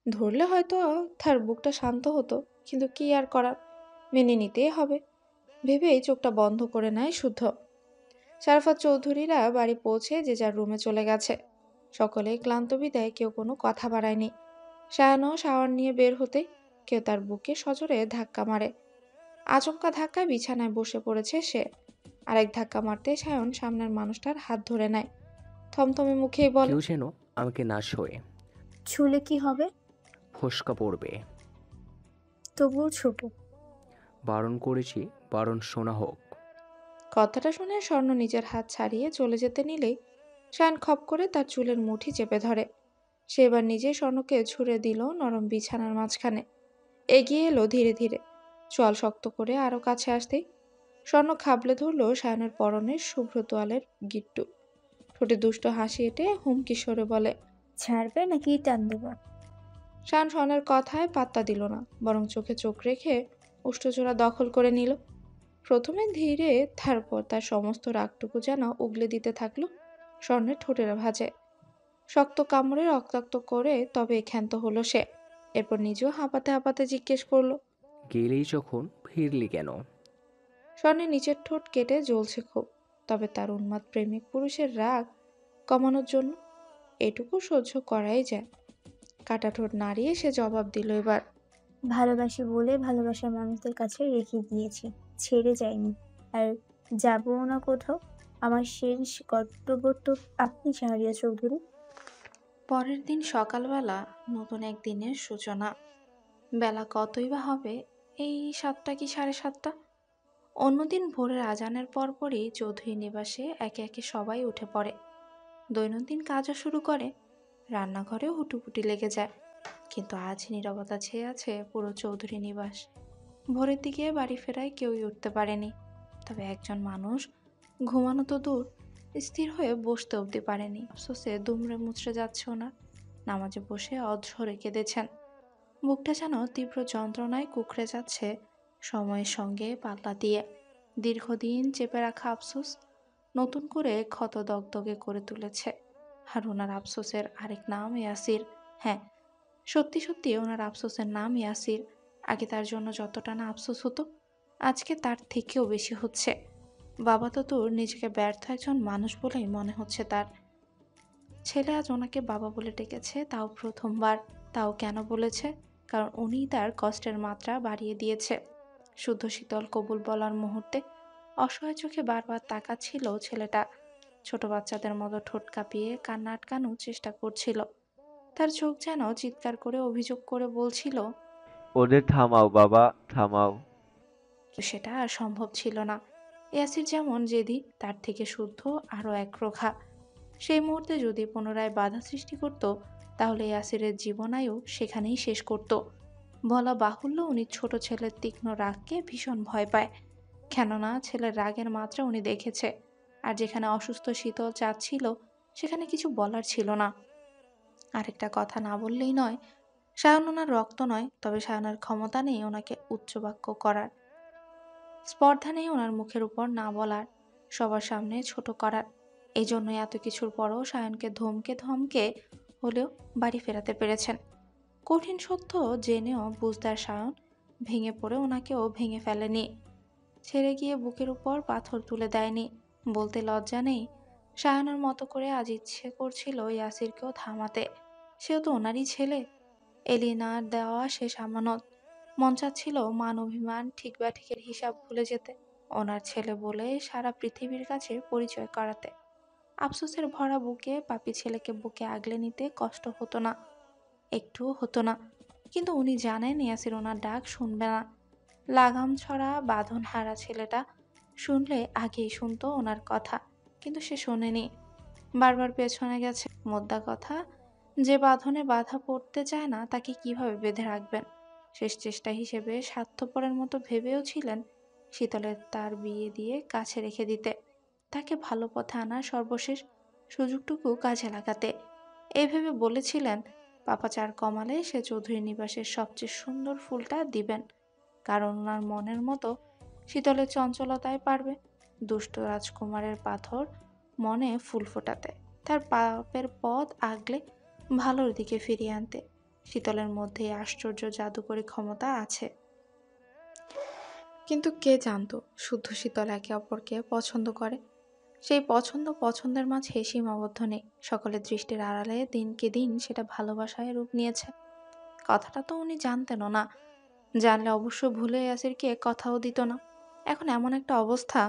ধরলে হয়তো তার বুকটা শান্ত হতো, কিন্তু কি আর করার, মেনে নিতেই হবে ভেবেই চোখটা বন্ধ করে নেয় শুদ্ধ। শারাফাত চৌধুরীরা বাড়ি পৌঁছে যে যার রুমে চলে গেছে। সকলেই ক্লান্ত বিদায় কেউ কোনো কথা বাড়ায়নি। সায়ানও শাওয়ার নিয়ে বের হতে কেউ তার বুকে সজোরে ধাক্কা মারে। আচমকা ধাক্কায় বিছানায় বসে পড়েছে সে। আরেক ধাক্কা মারতে সায়ন সামনের মানুষটার হাত ধরে নেয়, থমথমে মুখেই বলে, কেউ যেন আমাকে না শোয়ে। ছুলে কি হবে? ফোসকা পড়বে। তবুও ছোট। বারণ করেছি, বারণ শোনা হোক। কথাটা শুনে স্বর্ণ নিজের হাত ছাড়িয়ে চলে যেতে নিলেই সায়ন খপ করে তার চুলের মুঠি চেপে ধরে। সে এবার নিজে স্বর্ণকে ছুঁড়ে দিল নরম বিছানার মাঝখানে। এগিয়ে এলো ধীরে ধীরে, চল শক্ত করে আরো কাছে আসতেই স্বর্ণ খাবলে ধরলো সায়নের পরনের শুভ্র তোয়ালের গিট্টু। ঠোঁটে দুষ্ট হাসি এঁটে হুমকি স্বরে বলে, ছাড়বে নাকি টান দেবো? শান স্বর্ণের কথায় পাত্তা দিল না, বরং চোখে চোখ রেখে উষ্ঠজোড়া দখল করে নিল। প্রথমে ধীরে, তারপর তার সমস্ত রাগটুকু যেন উগলে দিতে থাকলো স্বর্ণের ঠোঁটের ভাঁজে। শক্ত কামড়ে রক্তাক্ত করে তবে ক্ষান্ত হলো সে। এরপর নিজেও হাঁপাতে হাঁপাতে জিজ্ঞেস করলো, গেলেই যখন ফিরলি কেন? স্বর্ণের নিচের ঠোঁট কেটে জ্বলছে খুব, তবে তার উন্মাদ প্রেমিক পুরুষের রাগ কমানোর জন্য এটুকু সহ্য করাই যায়। কাটা ঠোঁট নাড়িয়ে সে জবাব দিল এবার, ভালোবাসি বলে ভালোবাসার মানুষদের কাছে রেখে গিয়েছি, ছেড়ে যায়নি। আর যাবও না কোথাও। আমার শেষ কর্তব্য তো আপনি, শাহরিয়া চৌধুরী। পরের দিন সকালবেলা নতুন এক দিনের সূচনা। বেলা কতই বা হবে, এই 7টা কি 7:30। অন্যদিন ভোরের আজানের পরপরই চৌধুরী নিবাসে একে একে সবাই উঠে পড়ে, দৈনন্দিন কাজও শুরু করে। রান্নাঘরেও হুটোপুটি লেগে যায়। কিন্তু আজ নীরবতা ছেয়ে আছে পুরো চৌধুরী নিবাস। ভোরের দিকে বাড়ি ফেরায় কেউই উঠতে পারেনি। তবে একজন মানুষ ঘুমানো তো দূর, স্থির হয়ে বসতে অবধি পারেনি। আফসোসে দুমড়ে মুচড়ে যাচ্ছে ওনার। নামাজে বসে অঝরে কেঁদেছেন। বুকটা যেন তীব্র যন্ত্রণায় কুঁকড়ে যাচ্ছে সময়ের সঙ্গে পাল্লা দিয়ে। দীর্ঘদিন চেপে রাখা আফসোস নতুন করে ক্ষত দগদগে করে তুলেছে। আর ওনার আফসোসের আরেক নাম ইয়াসির। হ্যাঁ, সত্যি সত্যি ওনার আফসোসের নাম ইয়াসির। আগে তার জন্য যতটা না আফসোস হতো, আজকে তার থেকেও বেশি হচ্ছে। বাবা তো তোর নিজেকে ব্যর্থ একজন মানুষ বলেই মনে হচ্ছে তার। ছেলে আজ ওনাকে বাবা বলে ডেকেছে, তাও প্রথমবার। তাও কেন বলেছে? কারণ উনিই তার কষ্টের মাত্রা বাড়িয়ে দিয়েছে। শুদ্ধ শীতল কবুল বলার মুহূর্তে অসহায় চোখে বারবার তাকাচ্ছিল ছেলেটা। ছোট বাচ্চাদের মতো ঠোঁট কাঁপিয়ে কান্না আটকানোর চেষ্টা করছিল। তার চোখ যেন চিৎকার করে অভিযোগ করে বলছিল, ওদের থামাও বাবা, থামাও। সেটা আর সম্ভব ছিল না। ইয়াসির যেমন জেদি, তার থেকে শুদ্ধ আরও একরোখা। সেই মুহূর্তে যদি পুনরায় বাধা সৃষ্টি করত, তাহলে ইয়াসিরের জীবনায়ু সেখানেই শেষ করত। বলা বাহুল্য উনি ছোট ছেলের তীক্ষ্ণ রাগকে ভীষণ ভয় পায়। কেননা ছেলের রাগের মাত্রা উনি দেখেছে। আর যেখানে অসুস্থ শীতল চাচ্ছিল, সেখানে কিছু বলার ছিল না। আরেকটা কথা না বললেই নয়, সায়ন ওনার রক্ত নয়, তবে সায়নের ক্ষমতা নেই ওনাকে উচ্চবাক্য করার। স্পর্ধা নেই ওনার মুখের উপর না বলার, সবার সামনে ছোট করার। এই জন্যই এত কিছুর পরও সায়নকে ধমকে ধমকে হলেও বাড়ি ফেরাতে পেরেছেন। কঠিন সত্য জেনেও বুঝদার সায়ন ভেঙে পড়ে ওনাকেও ভেঙে ফেলেনি। ছেড়ে গিয়ে বুকের উপর পাথর তুলে দেয়নি। বলতে লজ্জা নেই, সায়নের মতো করে আজ ইচ্ছে করছিল ইয়াসিরকেও থামাতে। সেও তো ওনারই ছেলে। এলিনার দেওয়া শেষ আমানত। মন চাচ্ছিল মান অভিমান ঠিক ব্যাঠিকের হিসাব ভুলে যেতে, ওনার ছেলে বলে সারা পৃথিবীর কাছে পরিচয় করাতে। আফসোসের ভরা বুকে পাপী ছেলেকে বুকে আগলে নিতে কষ্ট হতো না, একটুও হতো না। কিন্তু উনি জানেন ইয়াসির ওনার ডাক শুনবে না। লাগাম ছড়া বাঁধন হারা ছেলেটা শুনলে আগেই শুনতো ওনার কথা, কিন্তু সে শোনেনি। বারবার পেছনে গেছে। মোদ্দা কথা, যে বাঁধনে বাধা পড়তে চায় না তাকে কিভাবে বেঁধে রাখবেন? শেষ চেষ্টা হিসেবে স্বার্থপরের মতো ভেবেও ছিলেন শীতলের তার বিয়ে দিয়ে কাছে রেখে দিতে, তাকে ভালো পথে আনার সর্বশেষ সুযোগটুকু কাজে লাগাতে। এই ভেবে বলেছিলেন পাপাচার কমালে সে চৌধুরী নিবাসের সবচেয়ে সুন্দর ফুলটা দিবেন, কারণ ওনার মনের মতো শীতলের চঞ্চলতায় পারবে দুষ্ট রাজকুমারের পাথর মনে ফুল ফোটাতে, তার পাপের পথ আগলে ভালোর দিকে ফিরিয়ে আনতে। শীতলের মধ্যে এই আশ্চর্য জাদুকরী ক্ষমতা আছে। কিন্তু কে জানতো শুদ্ধ শীতল একে অপরকে পছন্দ করে। সেই পছন্দের মাঝে সীমাবদ্ধ নেই, সকলের দৃষ্টির আড়ালে দিনকে দিন সেটা ভালোবাসায় রূপ নিয়েছে। কথাটা তো উনি জানতেনও না, জানলে অবশ্য ভুলে ইয়াসিরকে কথাও দিত না। এখন এমন একটা অবস্থা,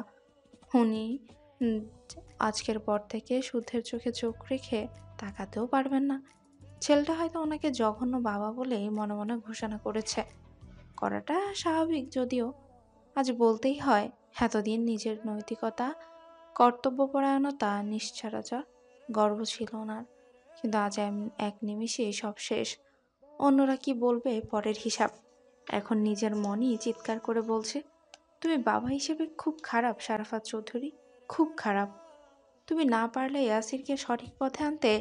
উনি উম, আজকের পর থেকে শুদ্ধের চোখে চোখ রেখে তাকাতেও পারবেন না। ছেলেটা হয়তো ওনাকে জঘন্য বাবা বলেই মনে মনে ঘোষণা করেছে। করাটা স্বাভাবিক যদিও, আজ বলতেই হয় এতদিন নিজের নৈতিকতা, কর্তব্যপরায়ণতা, নিশ্চরাচর গর্ব ছিল ওনার, কিন্তু আজ এক নিমিষেই সব শেষ। অন্যরা কি বলবে পরের হিসাব। এখন নিজের মনই চিৎকার করে বলছে, তুমি বাবা হিসেবে খুব খারাপ শারাফাত চৌধুরী, খুব খারাপ। তুমি না পারলে ইয়াসিরকে সঠিক পথে আনতে,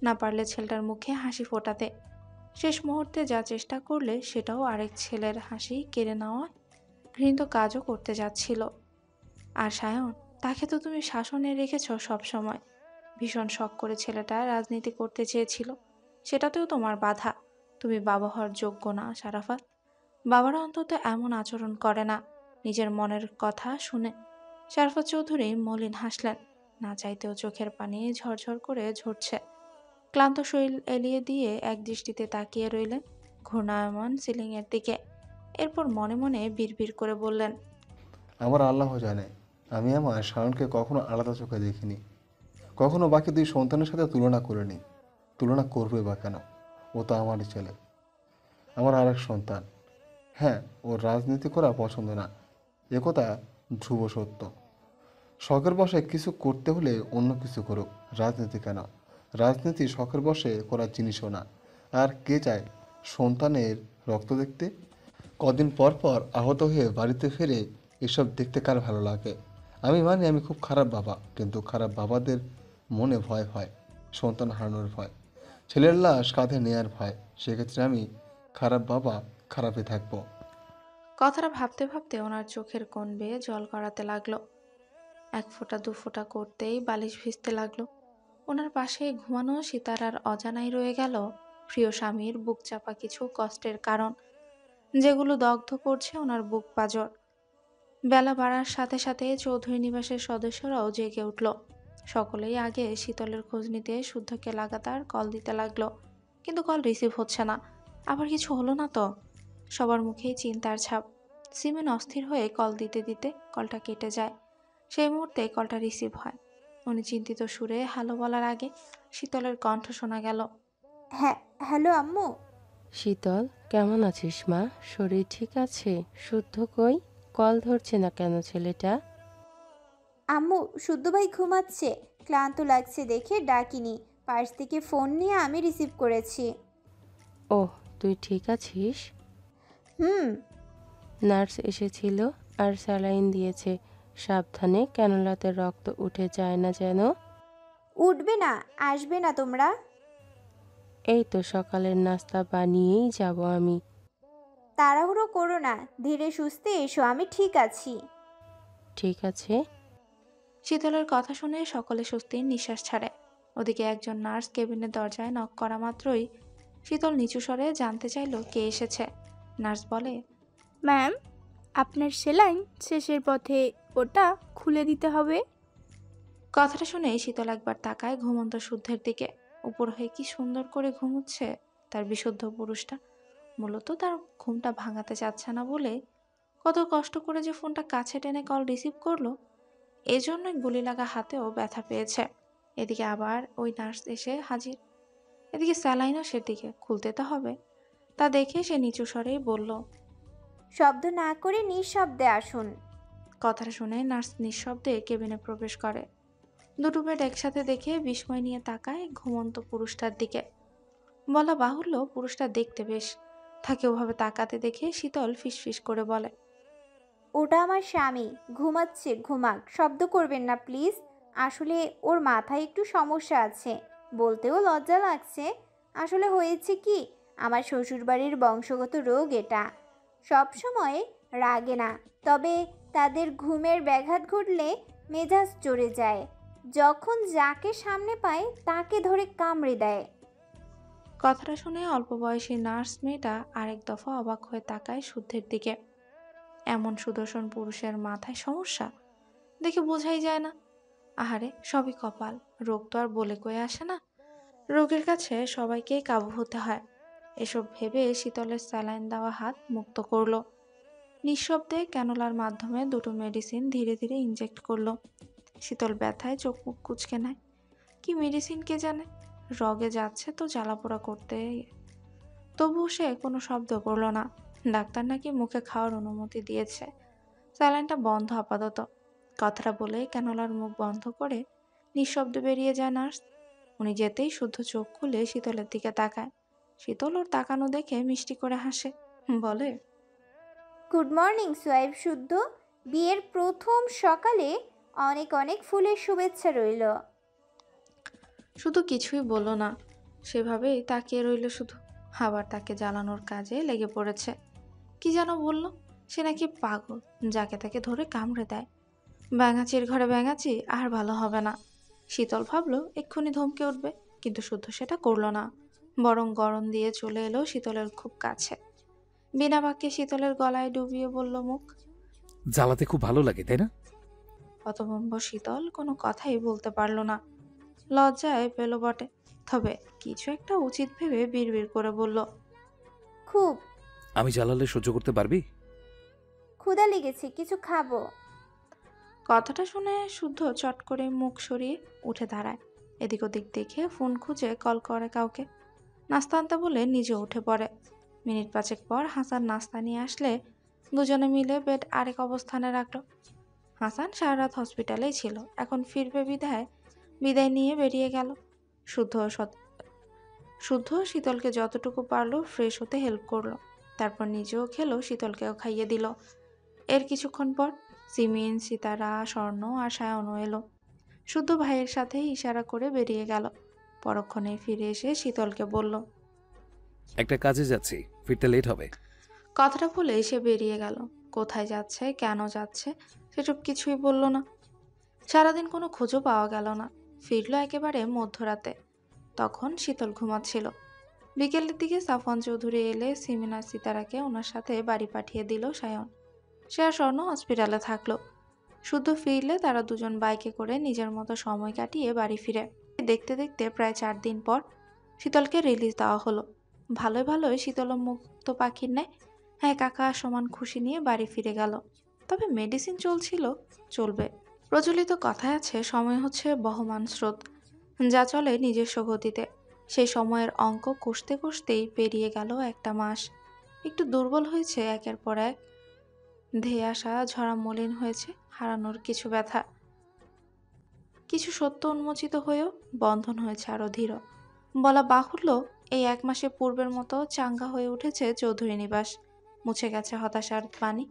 না পারলে ছেলেটার মুখে হাসি ফোটাতে। শেষ মুহূর্তে যা চেষ্টা করলে সেটাও আরেক ছেলের হাসি কেড়ে নেওয়া ঘৃণিত কাজও করতে যাচ্ছিল। আর সায়ন, তাকে তো তুমি শাসনে রেখেছ সব সময়। ভীষণ শখ করে ছেলেটা রাজনীতি করতে চেয়েছিল, সেটাতেও তোমার বাধা। তুমি বাবা হওয়ার যোগ্য না শারাফাত। বাবারা অন্তত এমন আচরণ করে না নিজের মনের কথা শুনে। শারাফাত চৌধুরী মলিন হাসলেন, না চাইতেও চোখের পানি ঝরঝর করে ঝরছে। ক্লান্ত শরীর এলিয়ে দিয়ে এক দৃষ্টিতে তাকিয়ে রইলেন ঘূর্ণায়মান সিলিংয়ের দিকে। এরপর মনে মনে বিড়বিড় করে বললেন, আমার আল্লাহ জানে আমি আমার শায়নকে কখনো আলাদা চোখে দেখিনি, কখনো বাকি দুই সন্তানের সাথে তুলনা করিনি। তুলনা করবে বা কেন? ও তো আমারই ছেলে, আমার আরেক সন্তান। হ্যাঁ, ওর রাজনীতি করা পছন্দ না, একথা ধ্রুব সত্য। শখের বশে কিছু করতে হলে অন্য কিছু করুক, রাজনীতি কেন? রাজনীতি শখের বশে করার জিনিসও না। আর কে চায় সন্তানের রক্ত দেখতে? কদিন পর পর আহত হয়ে বাড়িতে ফিরে এসব দেখতে কার ভালো লাগে? আমি মানি আমি খুব খারাপ বাবা, কিন্তু খারাপ বাবাদের মনে ভয় হয়, সন্তান হারানোর ভয়, ছেলের লাশ কাঁধে নেয়ার ভয়। সেক্ষেত্রে আমি খারাপ বাবা, খারাপই থাকবো। কথাটা ভাবতে ভাবতে ওনার চোখের কোণ বেয়ে জল গড়াতে লাগলো। এক ফোঁটা দু ফোঁটা করতেই বালিশ ভিজতে লাগলো। ওনার পাশে ঘুমানো সীতার আর অজানাই রয়ে গেল প্রিয় স্বামীর বুক চাপা কিছু কষ্টের কারণ, যেগুলো দগ্ধ করছে ওনার বুক পাঁজর। বেলা বাড়ার সাথে সাথে চৌধুরী নিবাসের সদস্যরাও জেগে উঠল। সকলেই আগে শীতলের খোঁজ নিতে শুদ্ধকে লাগাতার কল দিতে লাগলো, কিন্তু কল রিসিভ হচ্ছে না। আবার কিছু হলো না তো? সবার মুখেই চিন্তার ছাপ। সিমেন অস্থির হয়ে কল দিতে দিতে কলটা কেটে যায়। সেই মুহূর্তে কলটা রিসিভ হয়। উনি চিন্তিত সুরে হ্যালো বলার আগে শীতলের কণ্ঠ শোনা গেল। হ্যাঁ, হ্যালো আম্মু। শীতল, কেমন আছিস মা? শরীর ঠিক আছে? শুদ্ধ কই? কল ধরছে না কেন ছেলেটা? আম্মু, শুদ্ধ ভাই ঘুমাচ্ছে, ক্লান্ত লাগছে দেখে ডাকিনি, পাশ থেকে ফোন নিয়ে আমি রিসিভ করেছি। ওহ, তুই ঠিক আছিস? হুম। নার্স এসেছিল আর স্যালাইন দিয়েছে। সাবধানে, ক্যানোলাতে রক্ত উঠে যায় না যেন। উঠবে না, আসবে না তোমরা? এই তো সকালের নাস্তা বানিয়েই যাব আমি। তাড়াহুড়ো করো না, ধীরে সুস্থে এসো, আমি ঠিক আছি। ঠিক আছে। শীতলের কথা শুনে সকলে স্বস্তির নিঃশ্বাস ছাড়ে। ওদিকে একজন নার্স কেবিনের দরজায় নক করা মাত্রই শীতল নিচু স্বরে জানতে চাইল কে এসেছে। নার্স বলে, ম্যাম, আপনার সেলাইন শেষের পথে, ওটা খুলে দিতে হবে। কথাটা শুনে শীতল একবার তাকায় ঘুমন্ত শুদ্ধের দিকে। উপর হয়ে কি সুন্দর করে ঘুমুচ্ছে তার বিশুদ্ধ পুরুষটা। মূলত তার ঘুমটা ভাঙাতে চাচ্ছে না বলে কত কষ্ট করে যে ফোনটা কাছে টেনে কল রিসিভ করলো, এজন্যই গুলি লাগা হাতেও ব্যথা পেয়েছে। এদিকে আবার ওই নার্স এসে হাজির। এদিকে স্যালাইনও সেদিকে খুলতে তো হবে। তা দেখে সে নিচু স্বরেই বলল, শব্দ না করে নিঃশব্দে আসুন। কথাটা শুনে নার্স নিঃশব্দে কেবিনে প্রবেশ করে। দুটো বেড একসাথে দেখে বিস্ময় নিয়ে তাকায় ঘুমন্ত পুরুষটার দিকে। বলা বাহুল্য পুরুষটা দেখতে বেশ। তাকে ওভাবে তাকাতে দেখে শীতল ফিসফিস করে বলে, ওটা আমার স্বামী, ঘুমাচ্ছে, ঘুমাক, শব্দ করবেন না প্লিজ। আসলে ওর মাথায় একটু সমস্যা আছে, বলতেও লজ্জা লাগছে। আসলে হয়েছে কি, আমার শ্বশুরবাড়ির বংশগত রোগ এটা। সব সময় রাগে না, তবে তাদের ঘুমের ব্যাঘাত ঘটলে মেজাজ চড়ে যায়। যখন যাকে সামনে পায় তাকে ধরে কামড়ে দেয়। কথাটা শুনে অল্প বয়সী নার্স মেয়েটা আরেক দফা অবাক হয়ে তাকায় শুদ্ধের দিকে। এমন সুদর্শন পুরুষের মাথায় সমস্যা দেখে বোঝাই যায় না। আহারে, সবই কপাল, রোগ তো আর বলে কয়ে আসে না। রোগের কাছে সবাইকেই কাবু হতে হয়। এসব ভেবে শীতলের স্যালাইন দেওয়া হাত মুক্ত করলো। নিঃশব্দে ক্যানোলার মাধ্যমে দুটো মেডিসিন ধীরে ধীরে ইনজেক্ট করলো। শীতল ব্যথায় চোখ মুখ কুঁচকে নেয়। কি মেডিসিন কে জানে, রগে যাচ্ছে তো জ্বালাপোড়া করতে। তবুও সে কোনো শব্দ করলো না। ডাক্তার নাকি মুখে খাওয়ার অনুমতি দিয়েছে। স্যালাইনটা বন্ধ আপাতত। কথাটা বলে ক্যানোলার মুখ বন্ধ করে নিঃশব্দে বেরিয়ে যায় নার্স। উনি যেতেই শুদ্ধ চোখ খুলে শীতলের দিকে তাকায়। শীতল ওর তাকানো দেখে মিষ্টি করে হাসে, বলে, গুড মর্নিং সোয়াইব শুদ্ধ। বিয়ের প্রথম সকালে অনেক অনেক ফুলের শুভেচ্ছা রইল। শুধু কিছুই বলল না, সেভাবেই তাকিয়ে রইল শুধু। আবার তাকে জ্বালানোর কাজে লেগে পড়েছে। কি যেন বলল, সে নাকি পাগল, যাকে তাকে ধরে কামড়ে দেয়। ব্যাঙাচির ঘরে ব্যাঙাচি, আর ভালো হবে না। শীতল ভাবলো এক্ষুনি ধমকে উঠবে, কিন্তু শুদ্ধ সেটা করলো না। বরং গরম দিয়ে চলে এলো শীতলের খুব কাছে। বিনা বাক্যে শীতলের গলায় ডুবিয়ে বলল মুখ। জ্বালাতে খুব ভালো লাগে, তাই না? হতভম্ব শীতল কোনো কথাই বলতে পারল না। লজ্জায় পেল বটে, তবে কিছু একটা উচিত ভেবে বিড়বিড় করে বলল, খুব। আমি জ্বালালে সহ্য করতে পারবি? ক্ষুধা লেগেছে, কিছু খাবো। কথাটা শুনে শুদ্ধ চট করে মুখ সরিয়ে উঠে দাঁড়ায়। এদিক ওদিক দেখে ফোন খুঁজে কল করে কাউকে। নাস্তা আনতে বলে নিজে উঠে পড়ে। মিনিট পাঁচেক পর হাসান নাস্তা নিয়ে আসলে দুজনে মিলে বেড আরেক অবস্থানে রাখলো। হাসান সারা রাত হসপিটালেই ছিল, এখন ফিরবে বিদায় নিয়ে বেরিয়ে গেল। শুদ্ধ শীতলকে যতটুকু পারলো ফ্রেশ হতে হেল্প করলো। তারপর নিজেও খেলো, শীতলকেও খাইয়ে দিল। এর কিছুক্ষণ পর সিমিন, সিতারা, স্বর্ণ আর সায়নও এলো। শুদ্ধ ভাইয়ের সাথে ইশারা করে বেরিয়ে গেল। পরক্ষণে ফিরে এসে শীতলকে বলল, একটা কাজে যাচ্ছি, ফিরতে লেট হবে। কথাটা বলে সে বেরিয়ে গেল। কোথায় যাচ্ছে, কেন যাচ্ছে, সেসব কিছুই বলল না। সারাদিন কোনো খোঁজও পাওয়া গেল না। ফিরল একেবারে মধ্যরাতে। তখন শীতল ঘুমাচ্ছিল। বিকেলের দিকে সাফওয়ান চৌধুরী এলে সিমিন আর সিতারাকে ওনার সাথে বাড়ি পাঠিয়ে দিল সায়ন। সে আর স্বর্ণ হসপিটালে থাকলো। শুদ্ধ ফিরলে তারা দুজন বাইকে করে নিজের মতো সময় কাটিয়ে বাড়ি ফিরে। দেখতে দেখতে প্রায় 4 দিন পর শীতলকে রিলিজ দেওয়া হলো। ভালোই ভালোই শীতল মুক্ত পাখির ন্যায় কাকা সমান খুশি নিয়ে বাড়ি ফিরে গেল। তবে মেডিসিন চলবে। প্রচলিত কথায় আছে, সময় হচ্ছে বহমান স্রোত, যা চলে নিজস্ব গতিতে। সেই সময়ের অঙ্ক কষতে কষতেই পেরিয়ে গেল একটা মাস। একটু দুর্বল হয়েছে একের পর এক, ধেয়ে আসা ঝরা মলিন হয়েছে হারানোর কিছু ব্যথা। কিছু সত্য উন্মোচিত হয়েও বন্ধন হয়েছে আরো ধীর। বলা বাহুল্য, এই 1 মাসে পূর্বের মতো চাঙ্গা হয়ে উঠেছে চৌধুরী নিবাস। মুছে গেছে হতাশার পানি।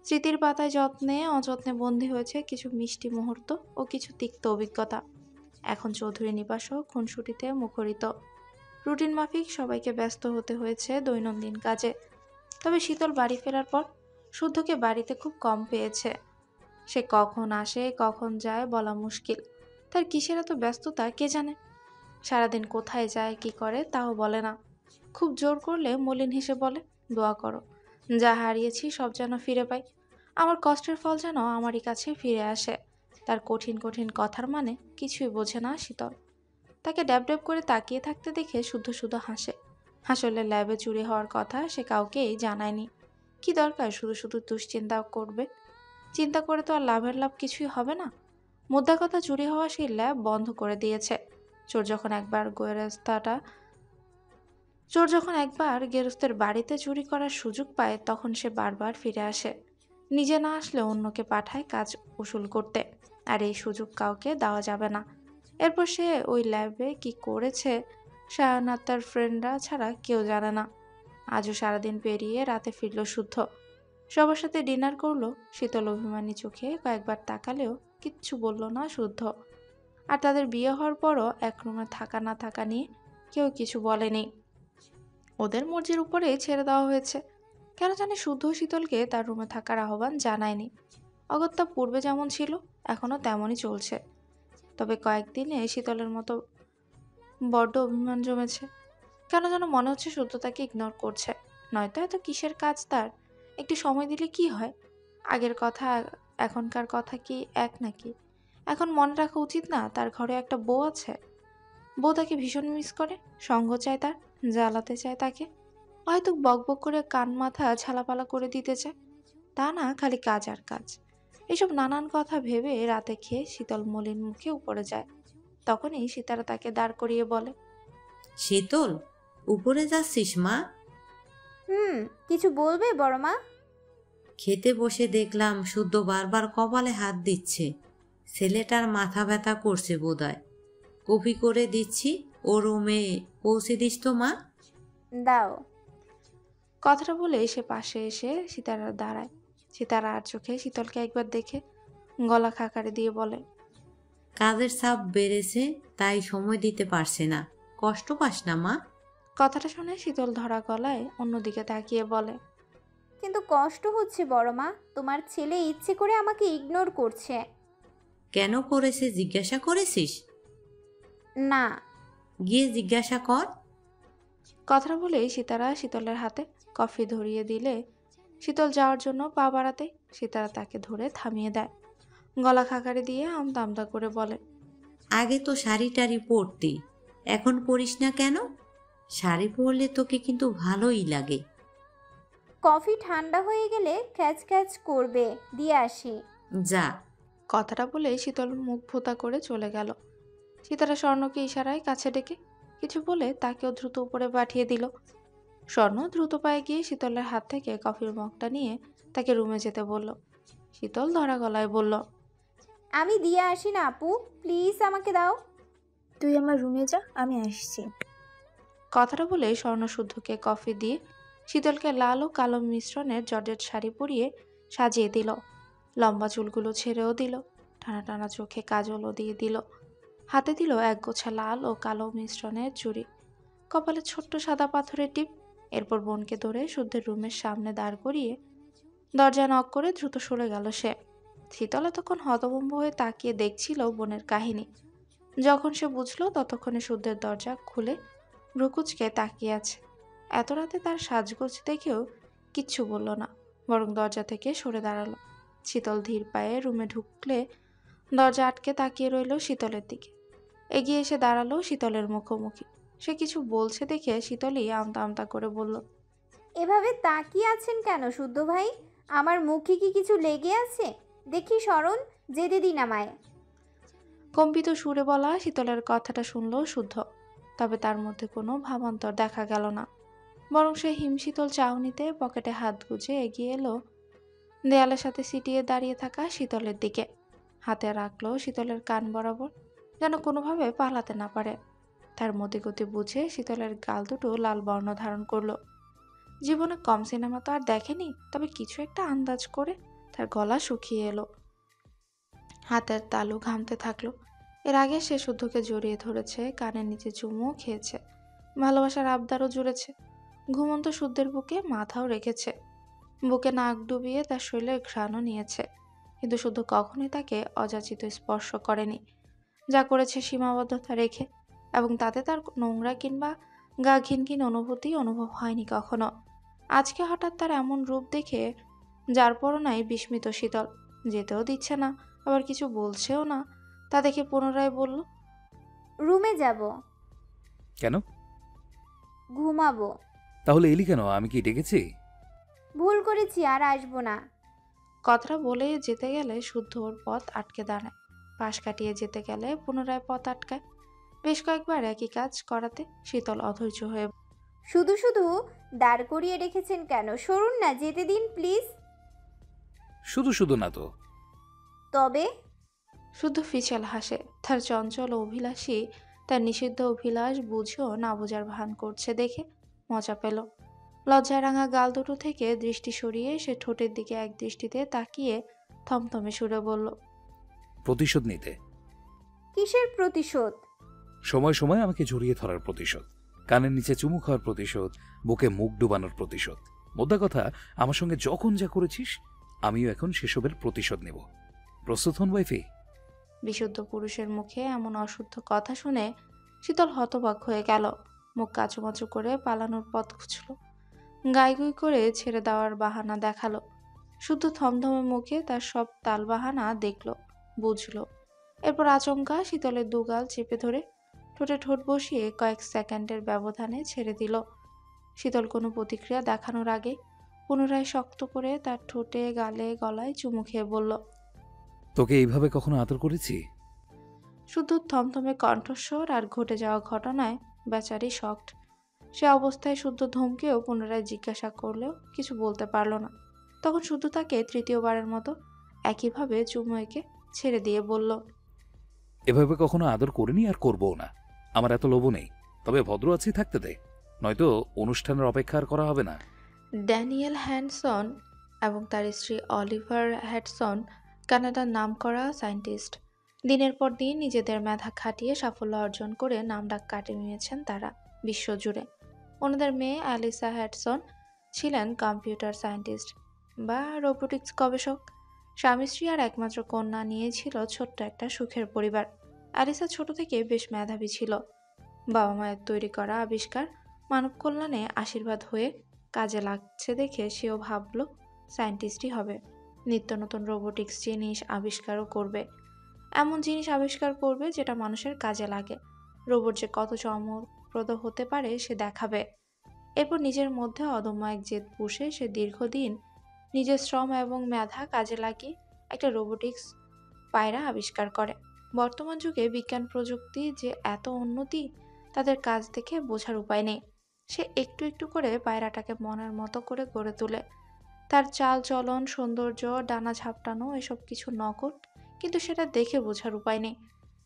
স্মৃতির পাতায় যত্নে অযত্নে বন্দী হয়েছে কিছু মিষ্টি মুহূর্ত ও কিছু তিক্ত অভিজ্ঞতা। এখন চৌধুরী নিবাসও খুনসুটিতে মুখরিত। রুটিন মাফিক সবাইকে ব্যস্ত হতে হয়েছে দৈনন্দিন কাজে। তবে শীতল বাড়ি ফেরার পর শুদ্ধকে বাড়িতে খুব কম পেয়েছে। সে কখন আসে কখন যায় বলা মুশকিল। তার কিসের এত ব্যস্ততা কে জানে। সারাদিন কোথায় যায় কি করে তাও বলে না। খুব জোর করলে মলিন হেসে বলে, দোয়া করো, যা হারিয়েছি সব যেন ফিরে পাই। আমার কষ্টের ফল যেন আমারই কাছে ফিরে আসে। তার কঠিন কঠিন কথার মানে কিছুই বোঝে না শীতল। তাকে ড্যাব ড্যাব করে তাকিয়ে থাকতে দেখে শুদ্ধ শুদ্ধ হাসে। আসলে ল্যাবে চুরি হওয়ার কথা সে কাউকেই জানায়নি। কি দরকার শুধু শুধু দুশ্চিন্তা করবে। চিন্তা করে তো আর লাভ কিছুই হবে না। মুদ্রা কথা, চুরি হওয়া সেই ল্যাব বন্ধ করে দিয়েছে। চোর যখন একবার গেরস্তের বাড়িতে চুরি করার সুযোগ পায়, তখন সে বারবার ফিরে আসে। নিজে না আসলে অন্যকে পাঠায় কাজ উসুল করতে। আর এই সুযোগ কাউকে দেওয়া যাবে না। এরপর সে ওই ল্যাবে কি করেছে সায়ন আর তার ফ্রেন্ডরা ছাড়া কেউ জানে না। আজও সারাদিন পেরিয়ে রাতে ফিরল শুদ্ধ। সবার সাথে ডিনার করলো। শীতল অভিমানী চোখে কয়েকবার তাকালেও কিচ্ছু বলল না শুদ্ধ। আর তাদের বিয়ে হওয়ার পরও এক রুমে থাকা না থাকা নিয়ে কেউ কিছু বলেনি। ওদের মর্জির উপরেই ছেড়ে দেওয়া হয়েছে। কেন জানি শুদ্ধ শীতলকে তার রুমে থাকার আহ্বান জানায়নি। অগত্যা পূর্বে যেমন ছিল এখনও তেমনই চলছে। তবে কয়েকদিনে শীতলের মতো বড্ড অভিমান জমেছে। কেন যেন মনে হচ্ছে শুদ্ধ তাকে ইগনোর করছে। নয়তো এত কিসের কাজ তার? একটু সময় দিলে কি হয়? আগের কথা এখনকার কথা কি এক নাকি? এখন মনে রাখা উচিত না তার ঘরে একটা বউ আছে? বউ তাকে ভীষণ মিস করে, সঙ্গ চায় তার, জ্বালাতে চায় তাকে, হয়তো বকবক করে কান মাথা ঝালাপালা করে দিতে চায়। তা না, খালি কাজ আর কাজ। এসব নানান কথা ভেবে রাতে খেয়ে শীতল মলিন মুখে উপরে যায়। তখনই সীতারা তাকে দাঁড় করিয়ে বলে, শীতল, উপরে যাচ্ছিস মা? কিছু বলবে বড় মা? খেতে বসে দেখলাম শুদ্ধ বারবার কপালে হাত দিচ্ছে। ছেলেটার মাথা ব্যথা করছে বোধহয়। কফি করে দিচ্ছি, ও রুমে পৌঁছে দিস তো মা। দাও। কথাটা বলে সে পাশে এসে সীতারা দাঁড়ায়। সীতারা আর চোখে শীতলকে একবার দেখে গলা খাকারে দিয়ে বলে, কাজের চাপ বেড়েছে, তাই সময় দিতে পারছে না। কষ্ট পাস না মা? কথাটা শুনে শীতল ধরা গলায় অন্যদিকে তাকিয়ে বলে, কিন্তু কষ্ট হচ্ছে বড় মা। তোমার ছেলে ইচ্ছে করে আমাকে ইগনোর করছে। কেন করেছে জিজ্ঞাসা করেছিস? না। গিয়ে জিজ্ঞাসা কর। কথাটা বলেই সীতারা শীতলের হাতে কফি ধরিয়ে দিলে শীতল যাওয়ার জন্য পা বাড়াতে সীতারা তাকে ধরে থামিয়ে দেয়। গলা খাকারে দিয়ে আমদা আমদা করে বলে, আগে তো শাড়ি টাড়ি পরতি, এখন পরিস না কেন? শাড়ি পরলে তোকে কিন্তু ভালোই লাগে। কফি ঠান্ডা হয়ে গেলে ক্যাচ ক্যাচ করবে, দিয়ে আসি। যা। কথাটা বলে শীতল মুখ ভোতা করে চলে গেল। সীতারা স্বর্ণকে ইশারায় কাছে ডেকে কিছু বলে তাকেও দ্রুত উপরে পাঠিয়ে দিল। স্বর্ণ দ্রুত পায়ে গিয়ে শীতলের হাত থেকে কফির মগটা নিয়ে তাকে রুমে যেতে বলল। শীতল ধরা গলায় বলল, আমি দিয়ে আসি না আপু, প্লিজ আমাকে দাও। তুই আমার রুমে যা, আমি আসছি। কথাটা বলে স্বর্ণ শুদ্ধকে কফি দিয়ে শীতলকে লাল ও কালো মিশ্রণের জর্জেট শাড়ি পরিয়ে সাজিয়ে দিল। লম্বা চুলগুলো ছেড়েও দিল, টানা টানা চোখে কাজলও দিয়ে দিল। হাতে দিল একগোছা লাল ও কালো মিশ্রণের চুড়ি, কপালে ছোট্ট সাদা পাথরের টিপ। এরপর বোনকে ধরে শুদ্ধের রুমের সামনে দাঁড় করিয়ে দরজা নক করে দ্রুত সরে গেল সে। শীতল তখন হতভম্ব হয়ে তাকিয়ে দেখছিল বোনের কাহিনী। যখন সে বুঝলো ততক্ষণে শুদ্ধের দরজা খুলে ভ্রুকুচকে তাকিয়ে আছে। এত রাতে তার সাজগোজ দেখেও কিচ্ছু বলল না, বরং দরজা থেকে সরে দাঁড়ালো। শীতল ধীর পায়ে রুমে ঢুকলে দরজা আটকে তাকিয়ে রইল শীতলের দিকে। এগিয়ে এসে দাঁড়ালো শীতলের মুখোমুখি। সে কিছু বলছে দেখে শীতলই আমতা আমতা করে বলল, এভাবে তাকিয়ে আছেন কেন শুদ্ধ ভাই? আমার মুখে কি কিছু লেগে আছে? দেখি সরণ, যেতে দিন আমায়। কম্পিত সুরে বলা শীতলের কথাটা শুনল শুদ্ধ, তবে তার মধ্যে কোনো ভাবান্তর দেখা গেল না। বরং সে হিমশীতল চাউনিতে পকেটে হাত গুজে এগিয়ে এলো দেয়ালের সাথে সিটিয়ে দাঁড়িয়ে থাকা শীতলের দিকে। হাতে রাখলো শীতলের কান বরাবর, যেন কোনোভাবে পালাতে না পারে। তার মতিগতি বুঝে শীতলের গাল দুটো লাল বর্ণ ধারণ করলো। জীবনে কম সিনেমা তো আর দেখেনি, তবে কিছু একটা আন্দাজ করে তার গলা শুকিয়ে এলো, হাতের তালু ঘামতে থাকলো। এর আগে সে শুদ্ধকে জড়িয়ে ধরেছে, কানের নিচে চুমুও খেয়েছে, ভালোবাসার আবদারও জুড়েছে, ঘুমন্ত শুদ্ধের বুকে মাথাও রেখেছে, বুকে নাক ডুবিয়ে তার শরীরের ঘ্রাণও নিয়েছে। কিন্তু শুদ্ধ কখনোই তাকে অযাচিত স্পর্শ করেনি, যা করেছে সীমাবদ্ধতা রেখে, এবং তাতে তার নোংরা কিংবা গা ঘিনঘিন অনুভূতি অনুভব হয়নি কখনো। আজকে হঠাৎ তার এমন রূপ দেখে যার পরনাই বিস্মিত শীতল, যেতেও দিচ্ছে না, আবার কিছু বলছেও না। তা দেখে পুনরায় বলল, রুমে যাব। কেন? ঘুমাবো। তাহলে এলি কেন? আমি কি ডেকেছি? ভুল করেছি, আর আসবো না। কথাটা বলে যেতে গেলে শুদ্ধ ওর পথ আটকে দাঁড়ায়। পাশ কাটিয়ে যেতে গেলে পুনরায় পথ আটকায়। বেশ কয়েকবার একই কাজ করাতে শীতল অধৈর্য হয়ে শুধু শুধু দাঁড় করিয়ে রেখেছেন কেন? সরুন না, যেতে দিন প্লিজ। শুধু শুধু না তো। তবে শুদ্ধ ফিচেল হাসে। তার চঞ্চল অভিলাষী তার নিষিদ্ধ অভিলাষ বুঝেও না বোঝার ভান করছে দেখে মজা পেল। লজ্জায় রাঙা গাল দুটো থেকে দৃষ্টি সরিয়ে সে ঠোঁটের দিকে এক দৃষ্টিতে তাকিয়ে থমথমে সুরে বলল, প্রতিশোধ নিতে। কিসের প্রতিশোধ? সময় সময় আমাকে জড়িয়ে ধরার প্রতিশোধ, কানের নিচে চুমু খাওয়ার প্রতিশোধ, বুকে মুখ ডুবানোর প্রতিশোধ। মোদ্দা কথা, আমার সঙ্গে যখন যা করেছিস আমিও এখন সেসবের প্রতিশোধ নেব। প্রস্তুত হন ওয়াইফি? বিশুদ্ধ পুরুষের মুখে এমন অশুদ্ধ কথা শুনে শীতল হতবাক হয়ে গেল। মুখ কাঁচুমাচু করে পালানোর পথ খুঁজল। গাইগুই করে ছেড়ে দেওয়ার বাহানা দেখালো। শুদ্ধ থমথমে মুখে তার সব তালবাহানা দেখল, বুঝল। এরপর আচমকা শীতলের দুগাল চেপে ধরে ঠোঁটে ঠোঁট বসিয়ে কয়েক সেকেন্ডের ব্যবধানে ছেড়ে দিল। শীতল কোনো প্রতিক্রিয়া দেখানোর আগে পুনরায় শক্ত করে তার ঠোঁটে গালে গলায় চুমু খেয়ে বলল, তোকে এইভাবে কখনো আদর করেছি? শুধু থমথমে কণ্ঠস্বর আর ঘটে যাওয়া ঘটনায় বেচারি শকড। সে অবস্থায় শুদ্ধ ধমকেও পুনরায় জিজ্ঞাসা করলেও কিছু বলতে পারল না। তখন শুদ্ধ তাকে তৃতীয়বারের মতো একইভাবে চুমু এঁকে ছেড়ে দিয়ে বলল, এভাবে কখনো আদর করিনি আর করবও না। আমার এত লোভ নেই, তবে ভদ্র আছি থাকতে দে, নয়তো অনুষ্ঠানের অপেক্ষা আর করা হবে না। ড্যানিয়েল হ্যাডসন এবং তার স্ত্রী অলিভার হ্যাডসন কানাডার নামকরা সায়েন্টিস্ট। দিনের পর দিন নিজেদের মেধা খাটিয়ে সাফল্য অর্জন করে নামডাক কাটিয়ে নিয়েছেন তারা বিশ্বজুড়ে। ওনাদের মেয়ে অ্যালিসা হ্যাডসন ছিলেন কম্পিউটার সায়েন্টিস্ট বা রোবোটিক্স গবেষক। স্বামী স্ত্রী আর একমাত্র কন্যা নিয়ে ছিল ছোট্ট একটা সুখের পরিবার। অ্যালিসা ছোট থেকে বেশ মেধাবী ছিল। বাবা মায়ের তৈরি করা আবিষ্কার মানব কল্যাণে আশীর্বাদ হয়ে কাজে লাগছে দেখে সেও ভাবল সায়েন্টিস্টই হবে, নিত্য নতুন রোবোটিক্স জিনিস আবিষ্কারও করবে, এমন জিনিস আবিষ্কার করবে যেটা মানুষের কাজে লাগে। রোবট যে কত চমকপ্রদ হতে পারে সে দেখাবে। এরপর নিজের মধ্যে অদম্য এক জেদ পুষে সে দীর্ঘদিন নিজের শ্রম এবং মেধা কাজে লাগিয়ে একটা রোবোটিক্স পায়রা আবিষ্কার করে। বর্তমান যুগে বিজ্ঞান প্রযুক্তি যে এত উন্নতি তাদের কাজ দেখে বোঝার উপায় নেই। সে একটু একটু করে পায়রাটাকে মনের মতো করে গড়ে তোলে। তার চাল চলন, সৌন্দর্য, ডানা ঝাপটানো এসব কিছু নকল, কিন্তু সেটা দেখে বোঝার উপায় নেই।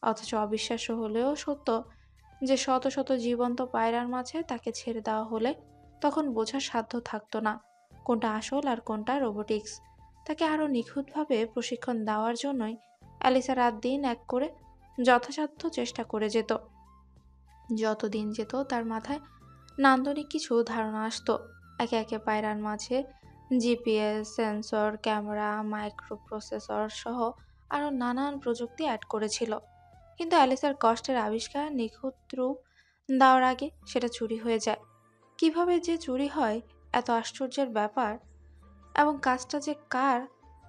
অথচ অবিশ্বাস্য হলেও সত্য যে শত শত জীবন্ত পায়রার মাঝে তাকে ছেড়ে দেওয়া হলে তখন বোঝার সাধ্য থাকতো না কোনটা আসল আর কোনটা রোবোটিক্স। তাকে আরও নিখুঁতভাবে প্রশিক্ষণ দেওয়ার জন্যই অ্যালিসা রাত দিন এক করে যথাসাধ্য চেষ্টা করে যেত। যত দিন যেত তার মাথায় নান্দনিক কিছু ধারণা আসতো। একে একে পায়রার মাঝে GPS, sensor, camera, micro processor সহ আরও নানান প্রযুক্তি অ্যাড করেছিল। কিন্তু অ্যালিসার কষ্টের আবিষ্কার নিখুঁত রূপ দেওয়ার আগে সেটা চুরি হয়ে যায়। কিভাবে যে চুরি হয় এত আশ্চর্যের ব্যাপার, এবং কাজটা যে কার,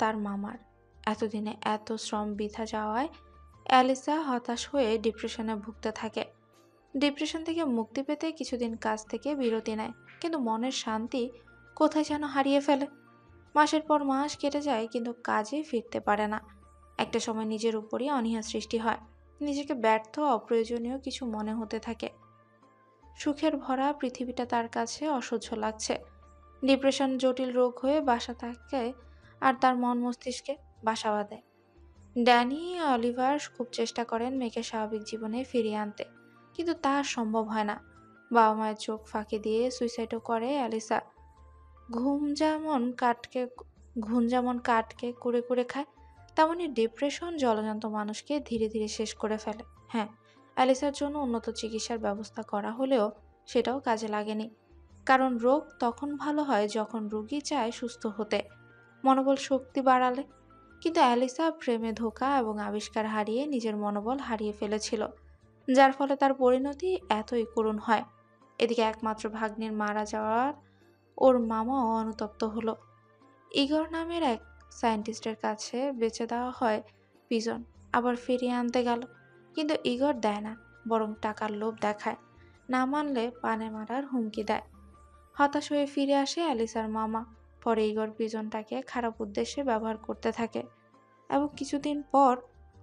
তার মামার। এতদিনে এত শ্রম বৃথা যাওয়ায় অ্যালিসা হতাশ হয়ে ডিপ্রেশনে ভুগতে থাকে। ডিপ্রেশন থেকে মুক্তি পেতে কিছুদিন কাজ থেকে বিরতি নেয়, কিন্তু মনের শান্তি কোথায় যেন হারিয়ে ফেলে। মাসের পর মাস কেটে যায় কিন্তু কাজে ফিরতে পারে না। একটা সময় নিজের উপরই অনীহা সৃষ্টি হয়। নিজেকে ব্যর্থ, অপ্রয়োজনীয় কিছু মনে হতে থাকে। সুখের ভরা পৃথিবীটা তার কাছে অসহ্য লাগছে। ডিপ্রেশন জটিল রোগ হয়ে বাসা থাকে আর তার মন মস্তিষ্কে বাসা বাঁধে। ড্যানি অলিভার খুব চেষ্টা করেন মেয়েকে স্বাভাবিক জীবনে ফিরিয়ে আনতে, কিন্তু তা সম্ভব হয় না। বাবা মায়ের চোখ ফাঁকি দিয়ে সুইসাইডও করে অ্যালিসা। ঘুম যেমন কাঠকে কুড়ে কুড়ে খায়, তেমনি ডিপ্রেশন জলজান্ত মানুষকে ধীরে ধীরে শেষ করে ফেলে। হ্যাঁ, অ্যালিসার জন্য উন্নত চিকিৎসার ব্যবস্থা করা হলেও সেটাও কাজে লাগেনি। কারণ রোগ তখন ভালো হয় যখন রোগী চায় সুস্থ হতে, মনোবল শক্তি বাড়ালে। কিন্তু অ্যালিসা প্রেমে ধোঁকা এবং আবিষ্কার হারিয়ে নিজের মনোবল হারিয়ে ফেলেছিল, যার ফলে তার পরিণতি এতই করুণ হয়। এদিকে একমাত্র ভাগ্নির মারা যাওয়ার ওর মামাও অনুতপ্ত হলো। ইগর নামের এক সায়েন্টিস্টের কাছে বেচে দেওয়া হয় পিজন, আবার ফিরিয়ে আনতে গেল, কিন্তু ইগর দেয় না, বরং টাকার লোভ দেখায়। না মানলে পানে মারার হুমকি দেয়। হতাশ হয়ে ফিরে আসে অ্যালিসার মামা। পরে ইগর পিজনটাকে খারাপ উদ্দেশ্যে ব্যবহার করতে থাকে এবং কিছুদিন পর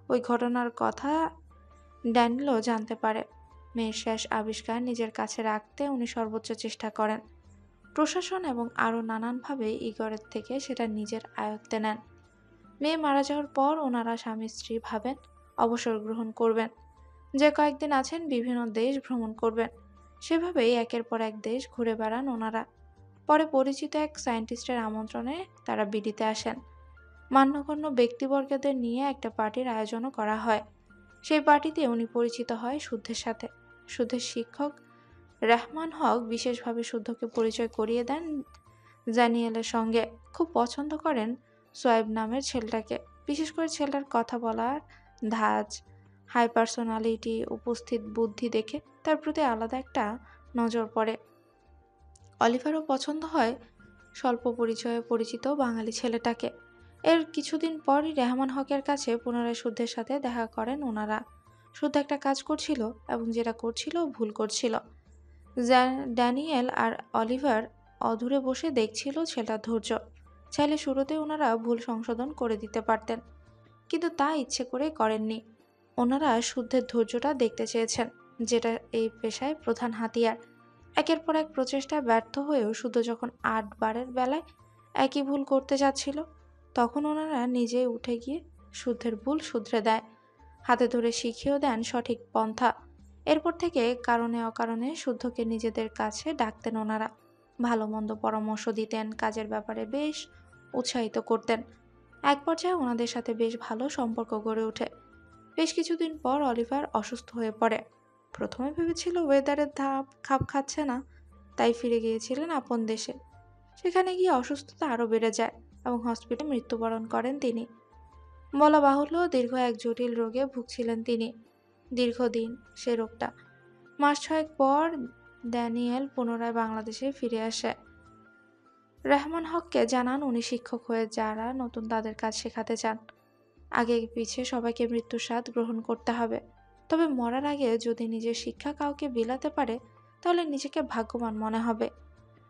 ওই ঘটনার কথা ড্যানিয়েলও জানতে পারে। মেয়ের শেষ আবিষ্কার নিজের কাছে রাখতে উনি সর্বোচ্চ চেষ্টা করেন। প্রশাসন এবং আরও নানানভাবে ইগরের থেকে সেটা নিজের আয়ত্তে নেন। মেয়ে মারা যাওয়ার পর ওনারা স্বামী স্ত্রী ভাবেন অবসর গ্রহণ করবেন, যে কয়েকদিন আছেন বিভিন্ন দেশ ভ্রমণ করবেন। সেভাবেই একের পর এক দেশ ঘুরে বেড়ান ওনারা। পরে পরিচিত এক সায়েন্টিস্টের আমন্ত্রণে তারা বিডিতে আসেন। মান্যগণ্য ব্যক্তিবর্গদের নিয়ে একটা পার্টির আয়োজনও করা হয়। সেই পার্টিতে উনি পরিচিত হয় শুদ্ধের সাথে। শুদ্ধের শিক্ষক রহমান হক বিশেষভাবে শুদ্ধকে পরিচয় করিয়ে দেন জানিয়েলের সঙ্গে। খুব পছন্দ করেন সোয়েব নামের ছেলেটাকে, বিশেষ করে ছেলেটার কথা বলার ধাঁচ, হাই পার্সোনালিটি, উপস্থিত বুদ্ধি দেখে তার প্রতি আলাদা একটা নজর পড়ে। অলিভারও পছন্দ হয় স্বল্প পরিচয়ে পরিচিত বাঙালি ছেলেটাকে। এর কিছুদিন পরই রেহমান হকের কাছে পুনরায় শুদ্ধের সাথে দেখা করেন ওনারা। শুদ্ধ একটা কাজ করছিল এবং যেটা করছিল ভুল করছিল। ড্যানিয়েল আর অলিভার অদূরে বসে দেখছিল ছেলেটার ধৈর্য। চাইলে শুরুতে ওনারা ভুল সংশোধন করে দিতে পারতেন, কিন্তু তা ইচ্ছে করে করেননি। ওনারা শুদ্ধের ধৈর্যটা দেখতে চেয়েছেন, যেটা এই পেশায় প্রধান হাতিয়ার। একের পর এক প্রচেষ্টায় ব্যর্থ হয়েও শুদ্ধ যখন ৮ বারের বেলায় একই ভুল করতে যাচ্ছিল, তখন ওনারা নিজেই উঠে গিয়ে শুদ্ধের ভুল শুধরে দেয়, হাতে ধরে শিখিয়েও দেন সঠিক পন্থা। এরপর থেকে কারণে অকারণে শুদ্ধকে নিজেদের কাছে ডাকতেন ওনারা। ভালো মন্দ পরামর্শ দিতেন, কাজের ব্যাপারে বেশ উৎসাহিত করতেন। এক পর্যায়ে ওনাদের সাথে বেশ ভালো সম্পর্ক গড়ে ওঠে। বেশ কিছুদিন পর অলিভার অসুস্থ হয়ে পড়ে। প্রথমে ভেবেছিল ওয়েদারের ধাপ খাপ খাচ্ছে না, তাই ফিরে গিয়েছিলেন আপন দেশে। সেখানে গিয়ে অসুস্থতা আরও বেড়ে যায় এবং হসপিটালে মৃত্যুবরণ করেন তিনি। বলা বাহুল্য, দীর্ঘ এক জটিল রোগে ভুগছিলেন তিনি। দীর্ঘদিন সে রোগটা। মাস 6 পর ড্যানিয়েল পুনরায় বাংলাদেশে ফিরে আসে। রেহমান হককে জানান উনি শিক্ষক হয়ে যারা নতুন তাদের কাজ শেখাতে চান। আগে পিছে সবাইকে মৃত্যুর স্বাদ গ্রহণ করতে হবে, তবে মরার আগে যদি নিজের শিক্ষা কাউকে বিলাতে পারে তাহলে নিজেকে ভাগ্যবান মনে হবে।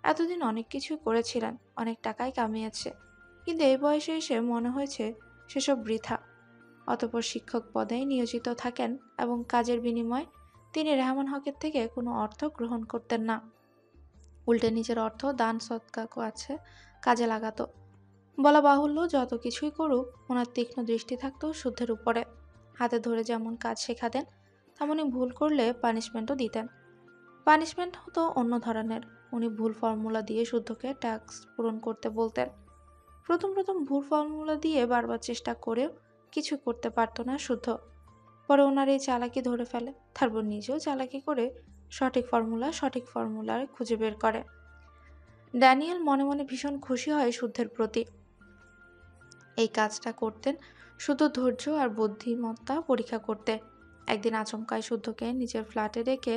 এতদিন অনেক কিছুই করেছিলেন, অনেক টাকাই কামিয়েছে, কিন্তু এই বয়সে এসে মনে হয়েছে সেসব বৃথা। অতঃপর শিক্ষক পদেই নিয়োজিত থাকেন এবং কাজের বিনিময়ে তিনি রেহমান হকের থেকে কোনো অর্থ গ্রহণ করতেন না। উল্টে নিজের অর্থ দান সৎকা আছে কাজে লাগাতো। বলা বাহুল্য, যত কিছুই করুক ওনার তীক্ষ্ণ দৃষ্টি থাকতো শুদ্ধের উপরে। হাতে ধরে যেমন কাজ শেখাতেন, তেমনি ভুল করলে পানিশমেন্টও দিতেন। পানিশমেন্ট হতো অন্য ধরনের। উনি ভুল ফর্মুলা দিয়ে শুদ্ধকে টাস্ক পূরণ করতে বলতেন। প্রথম ভুল ফর্মুলা দিয়ে বারবার চেষ্টা করেও কিছু করতে পারত না শুদ্ধ। পরে ওনার এই চালাকি ধরে ফেলে, তারপর নিজেও চালাকি করে সঠিক ফর্মুলার খুঁজে বের করে। ড্যানিয়েল মনে মনে ভীষণ খুশি হয় শুদ্ধের প্রতি। এই কাজটা করতেন শুধু ধৈর্য আর বুদ্ধিমত্তা পরীক্ষা করতে। একদিন আচমকায় শুদ্ধকে নিজের ফ্ল্যাটে রেখে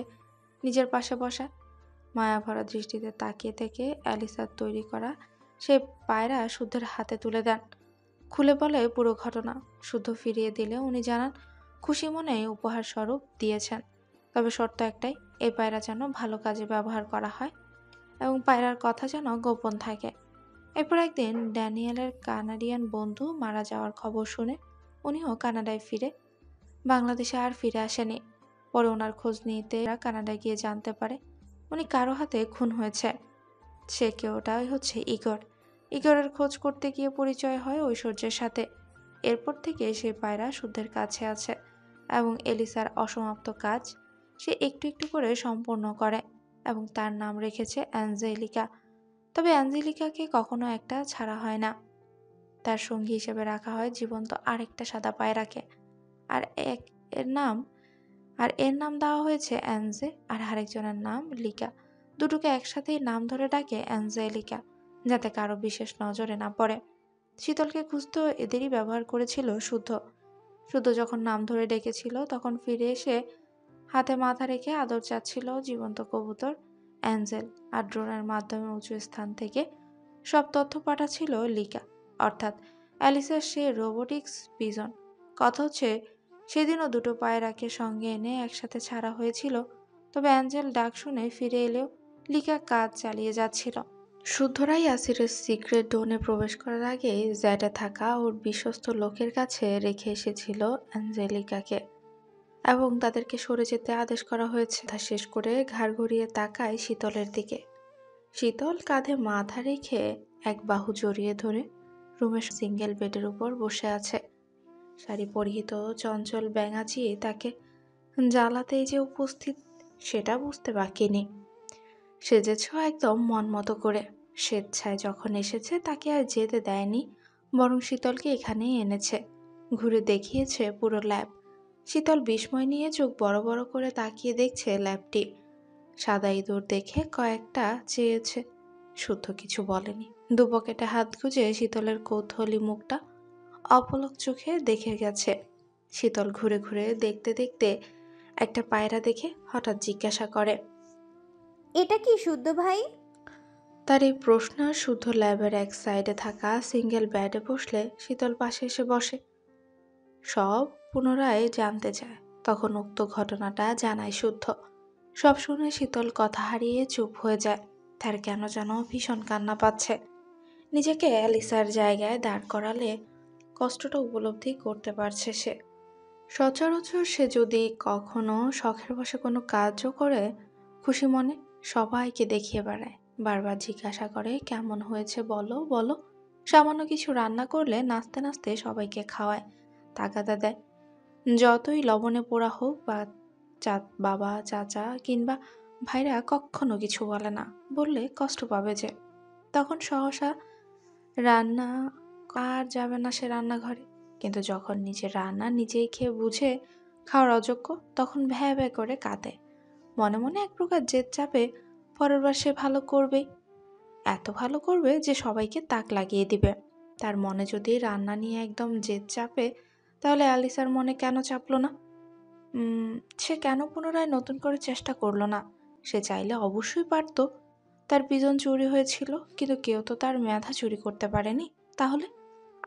নিজের পাশে বসা, মায়াভরা দৃষ্টিতে তাকিয়ে থেকে অ্যালিসার তৈরি করা সেই পায়রা শুদ্ধের হাতে তুলে দেন। খুলে বলে পুরো ঘটনা। শুদ্ধ ফিরিয়ে দিলে উনি জানান খুশি মনে উপহার স্বরূপ দিয়েছেন, তবে শর্ত একটাই, এই পায়রা যেন ভালো কাজে ব্যবহার করা হয় এবং পায়রার কথা যেন গোপন থাকে। এরপর একদিন ড্যানিয়েলের কানাডিয়ান বন্ধু মারা যাওয়ার খবর শুনে উনিও কানাডায় ফিরে বাংলাদেশে আর ফিরে আসেনি। পরে ওনার খোঁজ নিতে কানাডায় গিয়ে জানতে পারে উনি কারো হাতে খুন হয়েছে। সে কেউটাই হচ্ছে ইগর। ইগরের খোঁজ করতে গিয়ে পরিচয় হয় ঐশ্বর্যের সাথে। এরপর থেকে সে পায়রা শুদ্ধের কাছে আছে এবং এলিসার অসমাপ্ত কাজ সে একটু একটু করে সম্পূর্ণ করে এবং তার নাম রেখেছে অ্যাঞ্জেলিকা। তবে অ্যাঞ্জেলিকাকে কখনো একটা ছাড়া হয় না। তার সঙ্গী হিসেবে রাখা হয় জীবন্ত আরেকটা সাদা পায়রাকে, আর এর নাম দেওয়া হয়েছে অ্যাঞ্জে, আর আরেকজনের নাম লিকা। দুটোকে একসাথেই নাম ধরে ডাকে অ্যাঞ্জেলিকা, যাতে কারো বিশেষ নজরে না পড়ে। শীতলকে খুঁজতে এদেরই ব্যবহার করেছিল শুদ্ধ। শুদ্ধ যখন নাম ধরে ডেকেছিল তখন ফিরে এসে হাতে মাথা রেখে আদর চাচ্ছিল জীবন্ত কবুতর অ্যাঞ্জেল, আর ড্রোনের মাধ্যমে উঁচু স্থান থেকে সব তথ্য পাঠাচ্ছিল লিকা, অর্থাৎ অ্যালিসার সে রোবোটিক্স পিজন। কথা হচ্ছে সেদিনও দুটো পায়রাকে সঙ্গে এনে একসাথে ছাড়া হয়েছিল, তবে অ্যাঞ্জেল ডাক শুনে ফিরে এলেও লিকা কাজ চালিয়ে যাচ্ছিল। শুদ্ধরাই ইয়াসিরের সিক্রেট ডোনে প্রবেশ করার আগে জ্যাডে থাকা ওর বিশ্বস্ত লোকের কাছে রেখে এসেছিল অ্যাঞ্জেলিকাকে এবং তাদেরকে সরে যেতে আদেশ করা হয়েছে। তা শেষ করে ঘাড় ঘুরিয়ে তাকায় শীতলের দিকে। শীতল কাঁধে মাথা রেখে এক বাহু জড়িয়ে ধরে রুমের সিঙ্গেল বেডের উপর বসে আছে। শাড়ি পরিহিত চঞ্চল ব্যাঙাচি তাকে জ্বালাতেই যে উপস্থিত সেটা বুঝতে বাকি নেই। সেজেছ একদম মন মতো করে। স্বেচ্ছায় যখন এসেছে তাকে আর যেতে দেয়নি, বরং শীতলকে এখানেই এনেছে। ঘুরে দেখিয়েছে পুরো ল্যাব। শীতল বিস্ময় নিয়ে চোখ বড় বড় করে তাকিয়ে দেখছে ল্যাবটি। সাদা ইঁদুর দেখে কয়েকটা চেয়েছে, শুদ্ধ কিছু বলেনি। দুপকেটে হাত গুজে শীতলের কৌতূহলী মুখটা অপলক চোখে দেখে গেছে। শীতল ঘুরে ঘুরে দেখতে দেখতে একটা পায়রা দেখে হঠাৎ জিজ্ঞাসা করে, এটা কি শুদ্ধ ভাই? তার এই প্রশ্ন শুদ্ধ ল্যাবের এক সাইডে থাকা সিঙ্গেল বেডে বসলে শীতল পাশে এসে বসে। সব পুনরায় জানতে চায়। তখন উক্ত ঘটনাটা জানায় শুদ্ধ। সব শুনে শীতল কথা হারিয়ে চুপ হয়ে যায়। তার কেন যেন ভীষণ কান্না পাচ্ছে। নিজেকে অ্যালিসার জায়গায় দাঁড় করালে কষ্টটা উপলব্ধি করতে পারছে সে। সচরাচর সে যদি কখনো শখের বশে কোনো কাজও করে, খুশি মনে সবাইকে দেখিয়ে বেড়ায়, বারবার জিজ্ঞাসা করে কেমন হয়েছে বলো বলো। সামান্য কিছু রান্না করলে নাচতে নাচতে সবাইকে খাওয়ায়, তাগাদা দেয়। যতই লবণে পোড়া হোক বা বাবা চাচা কিংবা ভাইরা কখনো কিছু বলে না, বললে কষ্ট পাবে যে। তখন সহসা রান্না আর যাবে না সে রান্নাঘরে। কিন্তু যখন নিজের রান্না নিজেই খেয়ে বুঝে খাওয়ার অযোগ্য, তখন ভ্যা ভ্যা করে কাঁদে। মনে মনে এক প্রকার জেদ চাপে, পরের বার সে ভালো করবেই। এত ভালো করবে যে সবাইকে তাক লাগিয়ে দিবে। তার মনে যদি রান্না নিয়ে একদম জেদ চাপে, তাহলে অ্যালিসার মনে কেন চাপলো না? সে কেন পুনরায় নতুন করে চেষ্টা করলো না? সে চাইলে অবশ্যই পারত। তার পিজন চুরি হয়েছিল, কিন্তু কেউ তো তার মেধা চুরি করতে পারেনি। তাহলে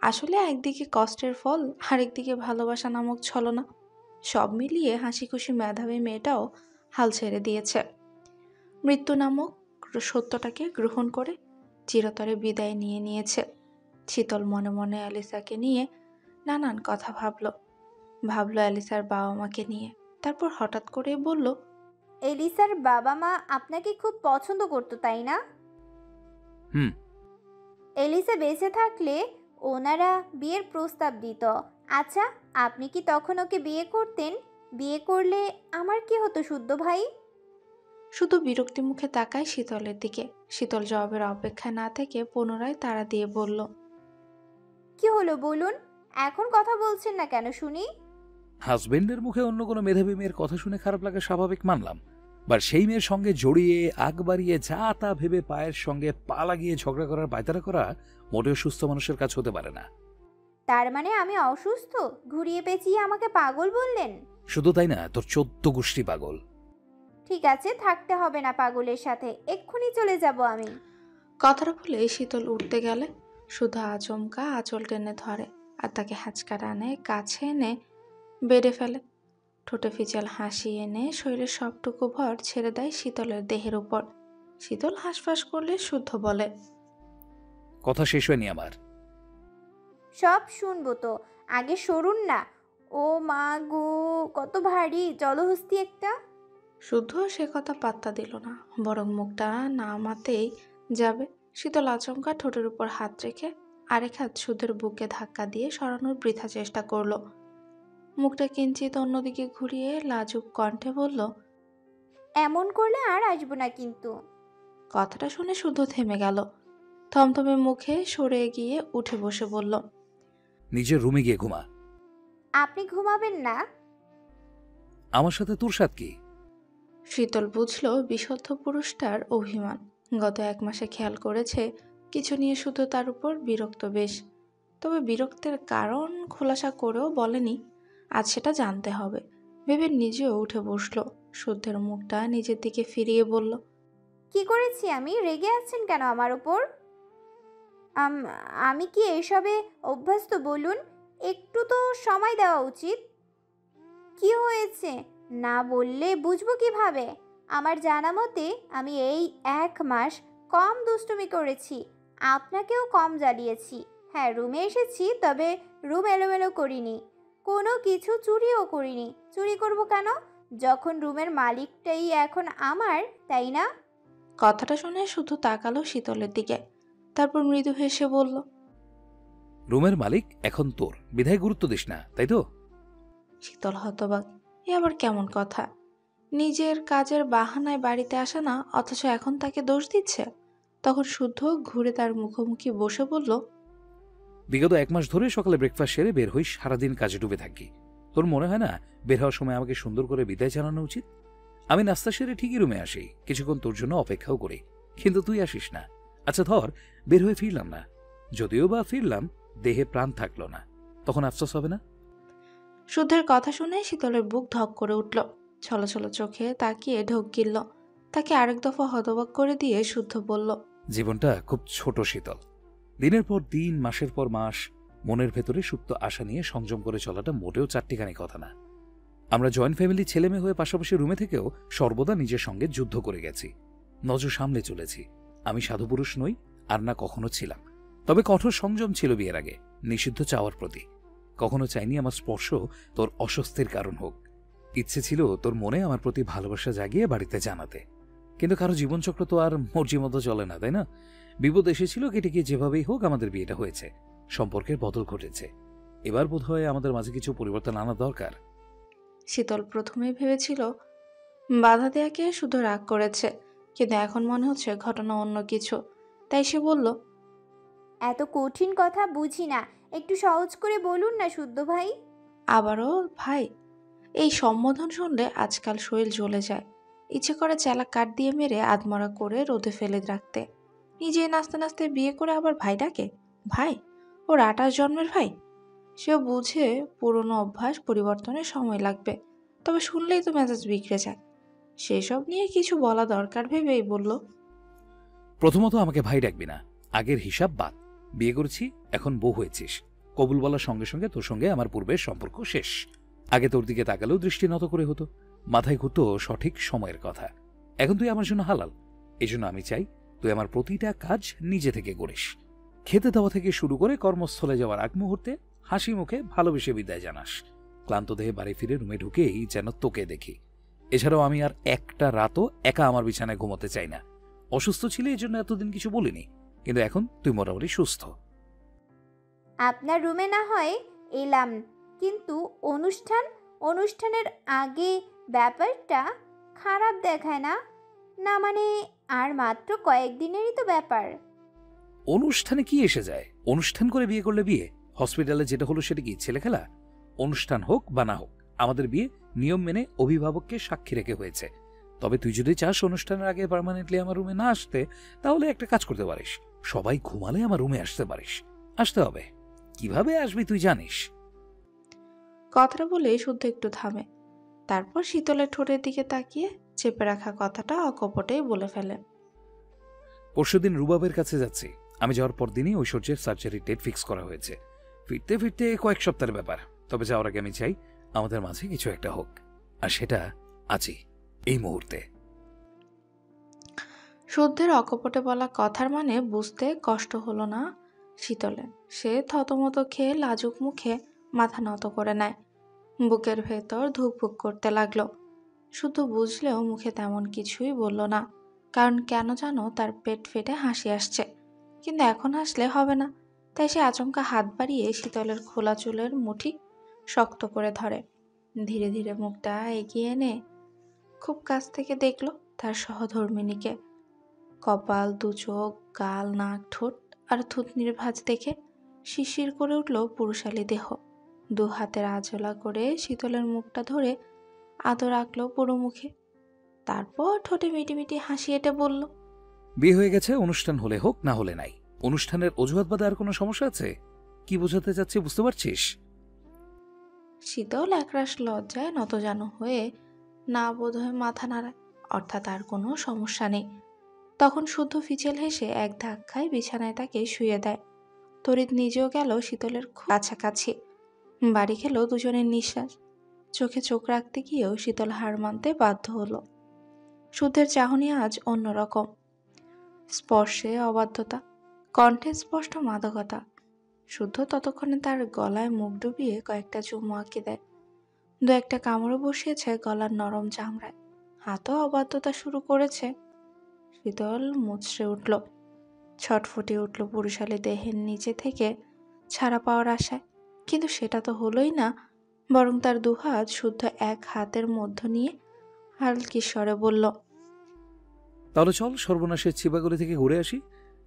আসলে একদিকে কষ্টের ফল, আরেকদিকে ভালোবাসা নামক ছলনা, সব মিলিয়ে হাসি খুশি মেধাবী মেয়েটাও হাল ছেড়ে দিয়েছে। মৃত্যু নামক সত্যটাকে গ্রহণ করে চিরতরে বিদায় নিয়ে নিয়েছে। শীতল মনে মনে অ্যালিসাকে নিয়ে নানান কথা ভাবলো অ্যালিসার বাবা মাকে নিয়ে। তারপর হঠাৎ করে বলল, এলিসার বাবা মা আপনাকে খুব পছন্দ করতো, তাই না? হুম। এলিসা বেঁচে থাকলে ওনারা বিয়ের প্রস্তাব দিত। আচ্ছা, আপনি কি তখন ওকে বিয়ে করতেন? বিয়ে করলে আমার কি হতো শুদ্ধ ভাই? শুধু বিরক্তি মুখে তাকায় শীতলের দিকে। শীতল জবাবের অপেক্ষা না থেকে পুনরায় তাড়া দিয়ে বলল, কি হলো বলুন, এখন কথা বলছেন না কেন শুনি? হাজবেন্ডের মুখে অন্য কোনো মেধাবী মেয়ের কথা শুনে খারাপ লাগা স্বাভাবিক মানলাম, বাট সেই মেয়ের সঙ্গে জড়িয়ে আগ বাড়িয়ে যা তা ভেবে পায়ের সঙ্গে পা লাগিয়ে ঝগড়া করার পায়তারা করা মোটেও সুস্থ মানুষের কাজ হতে পারে না। তার মানে আমি অসুস্থ? ঘুরিয়ে পেঁচিয়ে আমাকে পাগল বললেন? শুধু তাই না, তোর 14 গোষ্ঠী পাগল। ঠিক আছে, থাকতে হবে না পাগলের সাথে, এক্ষুনি চলে যাব আমি। কথাটা বলে শীতল উঠতে গেলে শুধু আচমকা আঁচল টেনে ধরে আর তাকে হ্যাঁচকা টানে কাছে এনে বেডে ফেলে। ঠোঁটে ফিচাল হাসি এনে শরীরের সবটুকু ভর ছেড়ে দেয় শীতলের দেহের উপর। শীতল হাঁসফাঁস করলে শুদ্ধ বলে, কথা শেষ হয়নি আমার। সব শুনবো তো, আগে সরুন না। ও মা গো, কত ভারী জলহস্তি একটা। শুদ্ধ সে কথা পাত্তা দিল না, বরং মুখটা নামাতেই যাবে, শীতল আচমকা ঠোঁটের উপর হাত রেখে আরেক হাত শুদ্ধের বুকে ধাক্কা দিয়ে সরানোর বৃথা চেষ্টা করলো। মুখটা কিঞ্চিত অন্যদিকে ঘুরিয়ে লাজুক কণ্ঠে বলল, এমন করলে আর আসবো না কিন্তু। কথাটা শুনে শুদ্ধ থেমে গেল। থমথমে মুখে সরে গিয়ে উঠে বসে বলল, নিজের রুমে গিয়ে ঘুমা। আপনি ঘুমাবেন না? আমার সাথে তোর সাথ কি? শীতল বুঝল বিশুদ্ধ পুরুষটার অভিমান। গত 1 মাসে খেয়াল করেছে কিছু নিয়ে শুধু তার উপর বিরক্ত বেশ। তবে বিরক্তের কারণ খোলাসা করেও বলেনি, আজ সেটা জানতে হবে ভেবে নিজেও উঠে বসলো। শুদ্ধের মুখটা নিজের দিকে ফিরিয়ে বলল, কি করেছি আমি? রেগে আছেন কেন আমার উপর? আমি কি এসবে অভ্যস্ত বলুন? একটু তো সময় দেওয়া উচিত। কি হয়েছে না বললে বুঝবো কিভাবে? আমার জানা মতে আমি এই 1 মাস কম দুষ্টুমি করেছি, আপনাকেও কম জ্বালিয়েছি। হ্যাঁ, রুমে এসেছি, তবে রুম এলোমেলো করিনি, কোনো কিছু চুরিও করিনি। চুরি করব কেন, যখন রুমের মালিকটাই এখন আমার, তাই না? কথাটা শুনে শুধু তাকালো শীতলের দিকে, তারপর মৃদু হেসে বলল, রুমের মালিক এখন তোর, বিধায় গুরুত্ব দিস না, তাই তো? শীতল হতবাক, এ আবার কেমন কথা? নিজের কাজের বাহানায় বাড়িতে আসে না, অথচ এখন তাকে দোষ দিচ্ছে। তখন শুদ্ধ ঘুরে তার মুখোমুখি বসে বলল, বিগত 1 মাস ধরে সকালে ব্রেকফাস্ট সেরে বের হই, সারাদিন কাজে ডুবে থাকি। তোর মনে হয় না বের হওয়ার সময় আমাকে সুন্দর করে বিদায় জানানো উচিত? আমি নাস্তা সেরে ঠিকই রুমে আসি, কিছুক্ষণ তোর জন্য অপেক্ষাও করি, কিন্তু তুই আসিস না। আচ্ছা ধর বের হয়ে ফিরলাম না, যদিও বা ফিরলাম, দেহে প্রাণ থাকলো না, তখন আফসোস হবে না? শুদ্ধের কথা শুনে শীতলের বুক ধক করে উঠল। ছলছল চোখে তাকিয়ে ঢোক গিলল। তাকে আরেক দফা হতবাক করে দিয়ে শুদ্ধ বলল, জীবনটা খুব ছোট শীতল। দিনের পর দিন, মাসের পর মাস মনের ভেতরে সুপ্ত আশা নিয়ে সংযম করে চলাটা মোটেও চারটিখানি কথা না। আমরা জয়েন্ট ফ্যামিলি ছেলেমেয়ে হয়ে পাশাপাশি রুমে থেকেও সর্বদা নিজের সঙ্গে যুদ্ধ করে গেছি, নজর সামলে চলেছি। আমি সাধুপুরুষ নই, আর না কখনো ছিলাম। তবে কঠোর সংযম ছিল বিয়ের আগে, নিষিদ্ধ চাওয়ার প্রতি। কখনো চাইনি আমার স্পর্শ তোর অস্বস্তির কারণ হোক। ইচ্ছে ছিল তোর মনে আমার প্রতি ভালোবাসা জাগিয়ে বাড়িতে জানাতে। কিন্তু কারো জীবনচক্র তো আর মর্জি মতো চলে না, তাই না? বিপদ এসেছিল, কেটে গিয়ে যেভাবেই হোক আমাদের বিয়েটা হয়েছে, সম্পর্কের বদল ঘটেছে। এবার বোধহয় আমাদের মাঝে কিছু পরিবর্তন আনা দরকার। শীতল প্রথমেই ভেবেছিল বাধা দেয়াকে শুধু রাগ করেছে, কিন্তু এখন মনে হচ্ছে ঘটনা অন্য কিছু। তাই সে বলল, এত কঠিন কথা বুঝি না, একটু সহজ করে বলুন না শুদ্ধ ভাই। আবারও ভাই? এই সম্বোধন শুনলে আজকাল শরীর জ্বলে যায়। ইচ্ছে করে চেলা কাঠ দিয়ে মেরে আধমরা করে রোদে ফেলে রাখতে। নিজে নাচতে নাচতে বিয়ে করে আবার ভাই ডাকে। ভাই? ওর 28 জন্মের ভাই। সে বুঝে পুরনো অভ্যাস পরিবর্তনের সময় লাগবে, তবে শুনলেই তো মেজাজ বিগড়ে যায়। সেসব নিয়ে কিছু বলা দরকার ভেবেই বলল, প্রথমত আমাকে ভাই ডাকবি না, আগের হিসাব বাদ। বিয়ে করেছি, এখন বউ হয়েছিস। কবুল বলার সঙ্গে সঙ্গে তোর সঙ্গে আমার পূর্বের সম্পর্ক শেষ। আগে তোর দিকে তাকালেও দৃষ্টি নত করে হতো, মাথায় ঘুরতো সঠিক সময়ের কথা। এখন তুই আমার জন্য হালাল। এই জন্য আমি চাই তুই আমার প্রতিটা কাজ নিজে থেকে করিস। খেতে দেওয়া থেকে শুরু করে কর্মস্থলে যাওয়ার আগ মুহূর্তে হাসি মুখে ভালোবেসে বিদায় জানাস। ক্লান্ত দেহে বাড়ি ফিরে রুমে ঢুকেই যেন তোকে দেখি। এছাড়াও আমি আর একটা রাতও একা আমার বিছানায় ঘুমোতে চাই না। অসুস্থ ছিলে, এই জন্য এতদিন কিছু বলিনি, কিন্তু এখন তুই মোটামুটি সুস্থ। আপনার রুমে না হয় এলাম, কিন্তু অনুষ্ঠানের আগে ব্যাপারটা খারাপ দেখায় না? না মানে আর মাত্র কয়েকদিনেরই তো ব্যাপার। অনুষ্ঠানে কি এসে যায়? অনুষ্ঠান করে বিয়ে করলে বিয়ে। হসপিটালে যেটা হলো সেটা কি ছেলে খেলা? অনুষ্ঠান হোক বা না হোক, আমাদের বিয়ে নিয়ম মেনে অভিভাবককে সাক্ষী রেখে হয়েছে। তবে তুই যদি চাস অনুষ্ঠানের আগে পার্মানেন্টলি আমার রুমে না আসতে, তাহলে একটা কাজ করতে পারিস, সবাই ঘুমালে আমার রুমে আসতে পারিস। আসতে হবে। কিভাবে আসবি তুই জানিস। কথাটা বলে শুদ্ধ একটু থামে। তারপর শীতলের ঠোঁটের দিকে তাকিয়ে চেপে রাখা কথাটা অকপটেই বলে ফেলে, পরশুদিন রুবাবের কাছে যাচ্ছি। আমি যাওয়ার পর দিনই ঐশ্বর্যের সার্জারি ডেট ফিক্স করা হয়েছে। ফিরতে ফিরতে কয়েক সপ্তাহের ব্যাপার। তবে যাওয়ার আগে আমি চাই আমাদের মাঝে কিছু একটা হোক, আর সেটা আজই, এই মুহূর্তে। শুদ্ধের অকপটে বলা কথার মানে বুঝতে কষ্ট হলো না শীতলের। সে থতমত খেয়ে লাজুক মুখে মাথা নত করে নেয়। বুকের ভেতর ধুকপুক করতে লাগলো। শুধু বুঝলেও মুখে তেমন কিছুই বলল না, কারণ কেন জানো তার পেট ফেটে হাসি আসছে। কিন্তু এখন হাসলে হবে না, তাই সে আচমকা হাত বাড়িয়ে শীতলের খোলা চুলের মুঠি শক্ত করে ধরে। ধীরে ধীরে মুখটা এগিয়ে এনে খুব কাছ থেকে দেখলো তার সহধর্মিণীকে। কপাল, দু চোখ, গাল, নাক, ঠোঁট আর থুতনির ভাঁজ দেখে শিরশির করে উঠল পুরুষালী দেহ। দু হাতের আঁচলা করে শীতলের মুখটা ধরে আদর রাখলো পুরো মুখে। তারপর ঠোঁটে মিটিমিটি হাসি এঁটে বলল, বিয়ে হয়ে গেছে, অনুষ্ঠান হলে হোক না হলে নাই। অনুষ্ঠানের অজুহাত বাদে আর কোনো সমস্যা আছে? কি বোঝাতে চাচ্ছি বুঝতে পারছিস? শীতল একরাশ লজ্জায় নতজানু হয়ে না বোধহয় মাথা নাড়ায়, অর্থাৎ আর কোনো সমস্যা নেই। তখন শুদ্ধ ফিচেল হেসে এক ধাক্কায় বিছানায় তাকে শুয়ে দেয়। তড়িৎ নিজেও গেল শীতলের কাছাকাছি। বাড়ি খেল দুজনের নিঃশ্বাস। চোখে চোখ রাখতে গিয়েও শীতল হার মানতে বাধ্য হলো। শুদ্ধের চাহনি আজ অন্যরকম। স্পর্শে অবাধ্যতা, কণ্ঠে স্পষ্ট মাদকতা। শুদ্ধ ততক্ষণে তার গলায় মুখ ডুবিয়ে কয়েকটা চুমু আঁকি দেয়। দু একটা কামড়ও বসিয়েছে গলার নরম চামড়ায়। হাতও অবাধ্যতা শুরু করেছে। শীতল মুচড়ে উঠল, ছটফটে উঠল পুরুষালী দেহের নিচে থেকে ছাড়া পাওয়ার আশায়। কিন্তু সেটা তো হলোই না, বরং তার দুহাত শুদ্ধ এক হাতের মধ্য নিয়ে হালকি স্বরে বলল, তাহলে চল সর্বনাশের চিবাগলি থেকে ঘুরে আসি।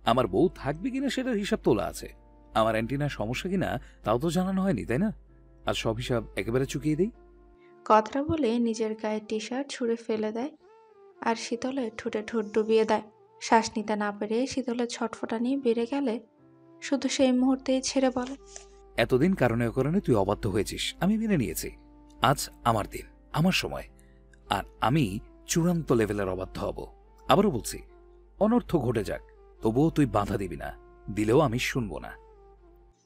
আমার বউ থাকবে কিনা সেটার হিসাব তোলা আছে। আমার অ্যান্টিনার সমস্যা কিনা তাও তো জানানো হয়নি, তাই না? আর সব হিসাব একেবারে চুকিয়ে দিই। কথাটা বলে নিজের গায়ে টি শার্ট ছুঁড়ে ফেলে দেয় আর শীতলের ঠোঁটে ঠোঁট ডুবিয়ে দেয়। শ্বাস নিতে না পেরে শীতলের ছটফটানি বেড়ে গেলে শুধু সেই মুহূর্তেই ছেড়ে বলে, এতদিন কারণে অকারণে তুই অবাধ্য হয়েছিস, আমি মেনে নিয়েছি। আজ আমার দিন, আমার সময়, আর আমি চূড়ান্ত লেভেলের অবাধ্য হব। আবারও বলছি, অনর্থ ঘটে যাক, তবুও তুই বাধা দিবি না, দিলেও আমি শুনবো না।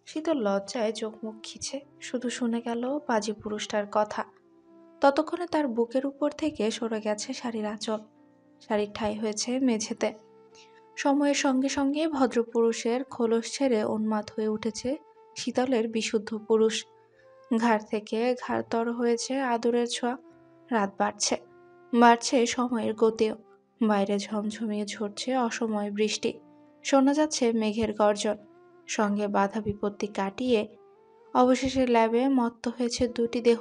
শীতল লজ্জায় চোখ মুখ খিচে শুধু শুনে গেল পাজি পুরুষটার কথা। ততক্ষণে তার বুকের উপর থেকে সরে গেছে শাড়ির আঁচল, শাড়ির ঠাঁই হয়েছে মেঝেতে। সময়ের সঙ্গে সঙ্গে ভদ্রপুরুষের খোলস ছেড়ে উন্মাদ হয়ে উঠেছে শীতলের বিশুদ্ধ পুরুষ। ঘাড় থেকে ঘাড়তর হয়েছে আদরের ছোঁয়া। রাত বাড়ছে, বাড়ছে সময়ের গতিও। বাইরে ঝমঝমিয়ে ঝরছে অসময় বৃষ্টি, শোনা যাচ্ছে মেঘের গর্জন। সঙ্গে বাধা বিপত্তি কাটিয়ে অবশেষে ল্যাবে মত্ত হয়েছে দুটি দেহ।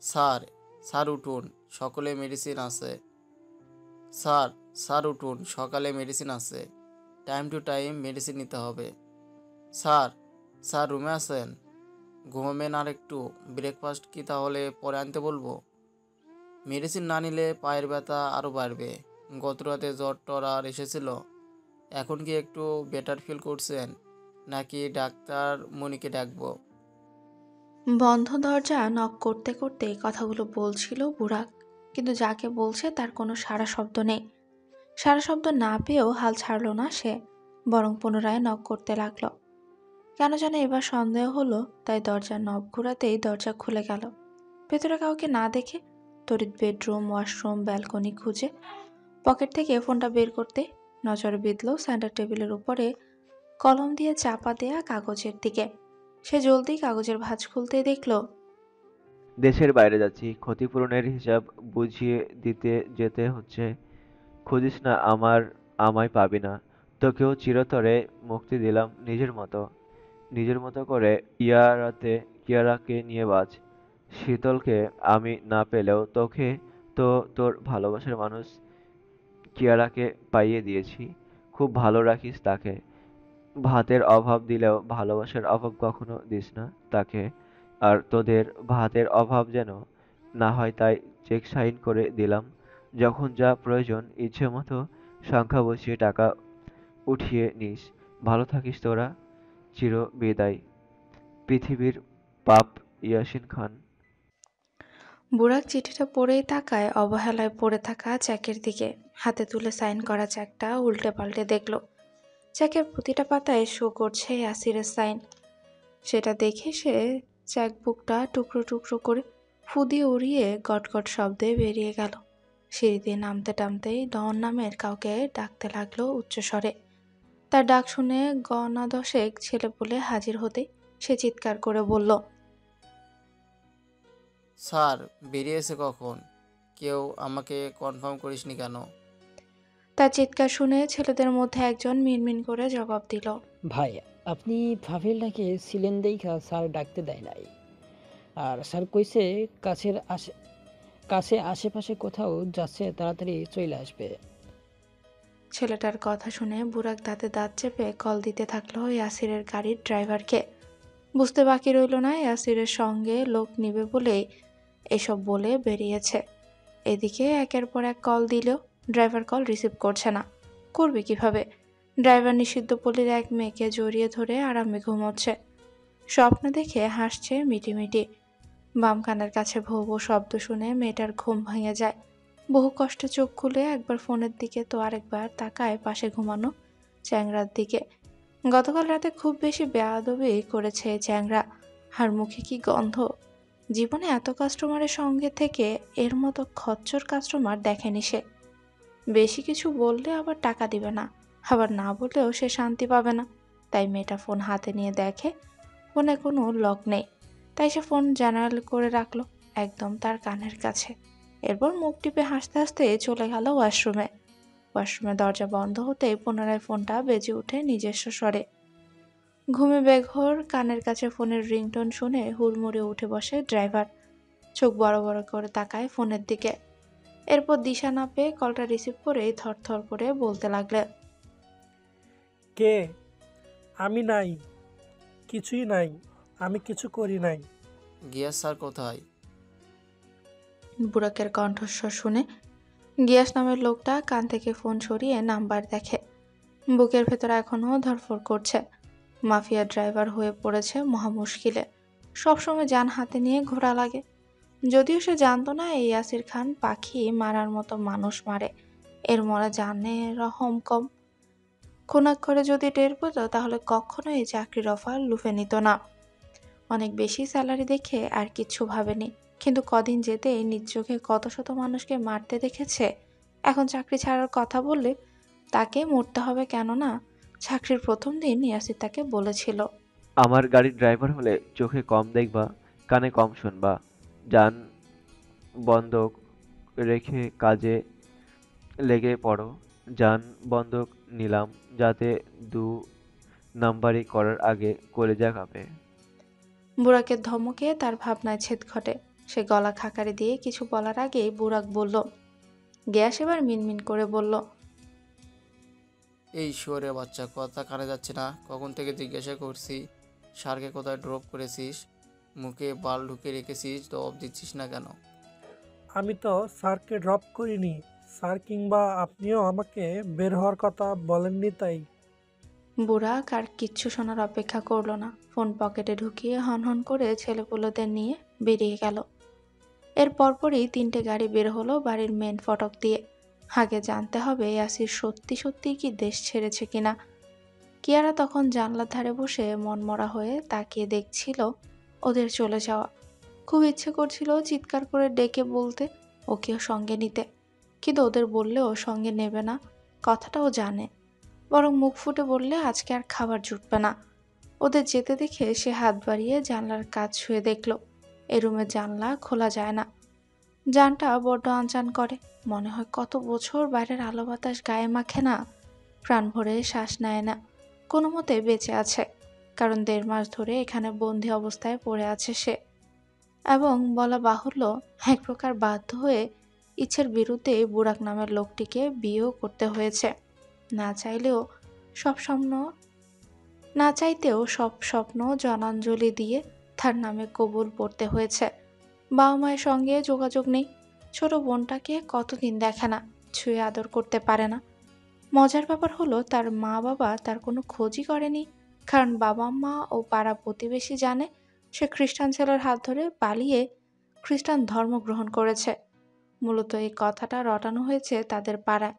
স্যার, স্যার উঠুন, সকলে মেডিসিন আছে। স্যার, স্যার উঠুন, সকালে মেডিসিন আছে, টাইম টু টাইম মেডিসিন নিতে হবে। স্যার, স্যার রুমে আছেন? ঘুমাবেন আর একটু? ব্রেকফাস্ট কি তাহলে পরে আনতে বলবো? মেডিসিন না নিলে পায়ের ব্যথা আরও বাড়বে। গত রাতে জ্বর টর আর এসেছিল, এখন কি একটু বেটার ফিল করছেন, নাকি ডাক্তার মনিকে ডাকবো? বন্ধ দরজা নক করতে করতে কথাগুলো বলছিল বুরাক, কিন্তু যাকে বলছে তার কোনো সাড়া শব্দ নেই। সাড়া শব্দ না পেয়েও হাল ছাড়ল না সে, বরং পুনরায় নক করতে লাগলো। কেন জানে এবার সন্দেহ হলো, তাই দরজার নব ঘোরাতেই দরজা খুলে গেল। ভেতরে কাউকে না দেখে তড়িৎ বেডরুম, ওয়াশরুম, ব্যালকনি খুঁজে পকেট থেকে ফোনটা বের করতে নজরে বিঁধল সেন্টার টেবিলের উপরে কলম দিয়ে চাপা দেয়া কাগজের দিকে। সে জলদি কাগজের ভাঁজ খুলতেই দেখল দেশের বাইরে যাচ্ছি, ক্ষতিপূরণের হিসাব বুঝিয়ে দিতে যেতে হচ্ছে। খুঁজিস না আমায় পাবি না। তোকেও চিরতরে মুক্তি দিলাম নিজের মতো করে কিয়ারাকে নিয়ে বাঁচ। শীতলকে আমি না পেলেও তোকে তো তোর ভালোবাসার মানুষ কিয়ারাকে পাইয়ে দিয়েছি। খুব ভালো রাখিস তাকে। ভাতের অভাব দিলেও ভালোবাসার অভাব কখনো দিস না তাকে। আর তোদের ভাতের অভাব যেন না হয় তাই চেক সাইন করে দিলাম। যখন যা প্রয়োজন ইচ্ছে মতো সংখ্যা বসিয়ে টাকা উঠিয়ে নিস। ভালো থাকিস তোরা। চির বিদায়। পৃথিবীর পাপ ইয়াসিন খান। বুরাক চিঠিটা পড়েই তাকায় অবহেলায় পড়ে থাকা চেকের দিকে। হাতে তুলে সাইন করা চেকটা উল্টে পাল্টে দেখল। চেকের প্রতিটা পাতায় শো করছে ইয়াসিরের সাইন। সেটা দেখে সে চেকবুকটা টুকরো টুকরো করে ফু দিয়ে উড়িয়ে গটগট শব্দে বেরিয়ে গেল। সিঁড়ি দিয়ে নামতে নামতেই ডন নামের কাউকে ডাকতে লাগলো উচ্চস্বরে। তার ডাক শুনে গণা দশেক ছেলে বলে হাজির হতে সে চিৎকার করে বলল, স্যার বেরিয়েছে কখন? কেউ আমাকে কনফার্ম করিসনি কেন? তার চিৎকার শুনে ছেলেদের মধ্যে একজন মিনমিন করে জবাব দিল, ভাই, আপনি ফাফিলটাকে ছিলেন দেখা স্যার ডাকতে দেয় নাই। আর স্যার কইছে কাছে আশেপাশে কোথাও যাচ্ছে, তাড়াতাড়ি চলে আসবে। ছেলেটার কথা শুনে বুরাক দাঁতে দাঁত চেপে কল দিতে থাকলো ইয়াসিরের গাড়ির ড্রাইভারকে। বুঝতে বাকি রইল না ইয়াসিরের সঙ্গে লোক নিবে বলে এসব বলে বেরিয়েছে। এদিকে একের পর এক কল দিলেও ড্রাইভার কল রিসিভ করছে না। করবে কিভাবে? ড্রাইভার নিষিদ্ধ পল্লীর এক মেয়েকে জড়িয়ে ধরে আরামে ঘুমোচ্ছে। স্বপ্ন দেখে হাসছে মিটিমিটি। বাম কানের কাছে ভৌ ভৌ শব্দ শুনে মেয়েটার ঘুম ভেঙে যায়। বহু কষ্টে চোখ খুলে একবার ফোনের দিকে তো আরেকবার তাকায় পাশে ঘুমানো চ্যাংরার দিকে। গতকাল রাতে খুব বেশি বেয়াদবি করেছে এই চ্যাংরা। আর মুখে কি গন্ধ! জীবনে এত কাস্টমারের সঙ্গে থেকে এর মতো খচ্চর কাস্টমার দেখেনি সে। বেশি কিছু বললে আবার টাকা দিবে না, আবার না বললেও সে শান্তি পাবে না। তাই মেয়েটা ফোন হাতে নিয়ে দেখে ফোনে কোনো লক নেই। তাই সে ফোন জেনারেল করে রাখলো একদম তার কানের কাছে। এরপর মুখ টিপে হাসতে হাসতে চলে গেল ওয়াশরুমে। ওয়াশরুমে দরজা বন্ধ হতেই পুনরায় ফোনটা বেজে ওঠে নিজস্ব স্বরে। ঘুমে বেঘোর কানের কাছে ফোনের রিংটোন শুনে হুড়মুড়ে উঠে বসে ড্রাইভার। চোখ বড় বড় করে তাকায় ফোনের দিকে। এরপর দিশা না পেয়ে কলটা রিসিভ করেই থরথর করে বলতে লাগলে, কে? আমি নাই, কিছুই নাই, আমি কিছু করি নাই। গিয়াস স্যার কোথায়? বুরাকের কণ্ঠস্বর শুনে গিয়াস নামের লোকটা কান থেকে ফোন সরিয়ে নাম্বার দেখে। বুকের ভেতর এখনো ধরফর করছে। মাফিয়া ড্রাইভার হয়ে পড়েছে মহা মুশকিলে। সবসময় যান হাতে নিয়ে ঘোরা লাগে। যদিও সে জানতো না এই ইয়াসির খান পাখি মারার মতো মানুষ মারে, এর মনে জানে রহম কম। খুনাক্ষরে যদি টের পেত তাহলে কখনো এই চাকরির অফার লুফে নিত না। অনেক বেশি স্যালারি দেখে আর কিচ্ছু ভাবেনি, কিন্তু কদিন যেতেই নিজ চোখে কত শত মানুষকে মারতে দেখেছে। এখন চাকরি ছাড়ার কথা বললে তাকে মরতে হবে, কেননা চাকরির প্রথম দিন ইয়াসির তাকে বলেছিল, আমার গাড়ির ড্রাইভার হলে চোখে কম দেখবা, কানে কম শুনবা, যান বন্ধক রেখে কাজে লেগে পড়ো। যান বন্ধক নিলাম যাতে 2 নাম্বারি করার আগে কলিজা কাঁপে। বুড়াকের ধমকে তার ভাবনায় ছেদ ঘটে। সে গলা খাকারি দিয়ে কিছু বলার আগেই বুড়াক বলল, গ্যাস এবার মিনমিন করে বলল, এই শুয়োরের বাচ্চা, কথা কানে যাচ্ছে না? কখন থেকে জিজ্ঞাসা করছি স্যারকে কোথায় ড্রপ করেছিস, মুখে বাল ঢুকে রেখেছিস, জবাব দিচ্ছিস না কেন? আমি তো স্যারকে ড্রপ করিনি স্যার, কিংবা আপনিও আমাকে বের হওয়ার কথা বলেননি তাই। বুড়া আর কিচ্ছু শোনার অপেক্ষা করলো না, ফোন পকেটে ঢুকিয়ে হনহন করে ছেলেপুলোদের নিয়ে বেরিয়ে গেল। এর পরপরই 3টে গাড়ি বের হলো বাড়ির মেন ফটক দিয়ে। আগে জানতে হবে ইয়াসির সত্যি সত্যি কি দেশ ছেড়েছে কিনা। কিয়ারা তখন জানলার ধারে বসে মনমরা হয়ে তাকিয়ে দেখছিল ওদের চলে যাওয়া। খুব ইচ্ছে করছিল চিৎকার করে ডেকে বলতে ওকেও সঙ্গে নিতে, কিন্তু ওদের বললেও সঙ্গে নেবে না, কথাটাও জানে। বরং মুখ ফুটে বললে আজকে আর খাবার জুটবে না। ওদের যেতে দেখে সে হাত বাড়িয়ে জানলার কাজ ছুঁয়ে দেখল এ রুমের জানলা খোলা যায় না। জানটা বড্ড আনচান করে, মনে হয় কত বছর বাইরের আলো বাতাস গায়ে মাখে না, প্রাণ ভরে শ্বাস নেয় না, কোনো মতে বেঁচে আছে। কারণ 1.5 মাস ধরে এখানে বন্দি অবস্থায় পড়ে আছে সে, এবং বলা বাহুল্য এক প্রকার বাধ্য হয়ে ইচ্ছের বিরুদ্ধে বুড়াক নামের লোকটিকে বিয়েও করতে হয়েছে। না চাইতেও সব স্বপ্ন জনাঞ্জলি দিয়ে তার নামে কবুল পড়তে হয়েছে। বাবা মায়ের সঙ্গে যোগাযোগ নেই, ছোট বোনটাকে কতদিন দেখে না, ছুঁয়ে আদর করতে পারে না। মজার ব্যাপার হলো তার মা বাবা তার কোনো খোঁজই করেনি, কারণ বাবা মা ও পাড়া প্রতিবেশী জানে সে খ্রিস্টান ছেলের হাত ধরে পালিয়ে খ্রিস্টান ধর্ম গ্রহণ করেছে। মূলত এই কথাটা রটানো হয়েছে তাদের পাড়ায়।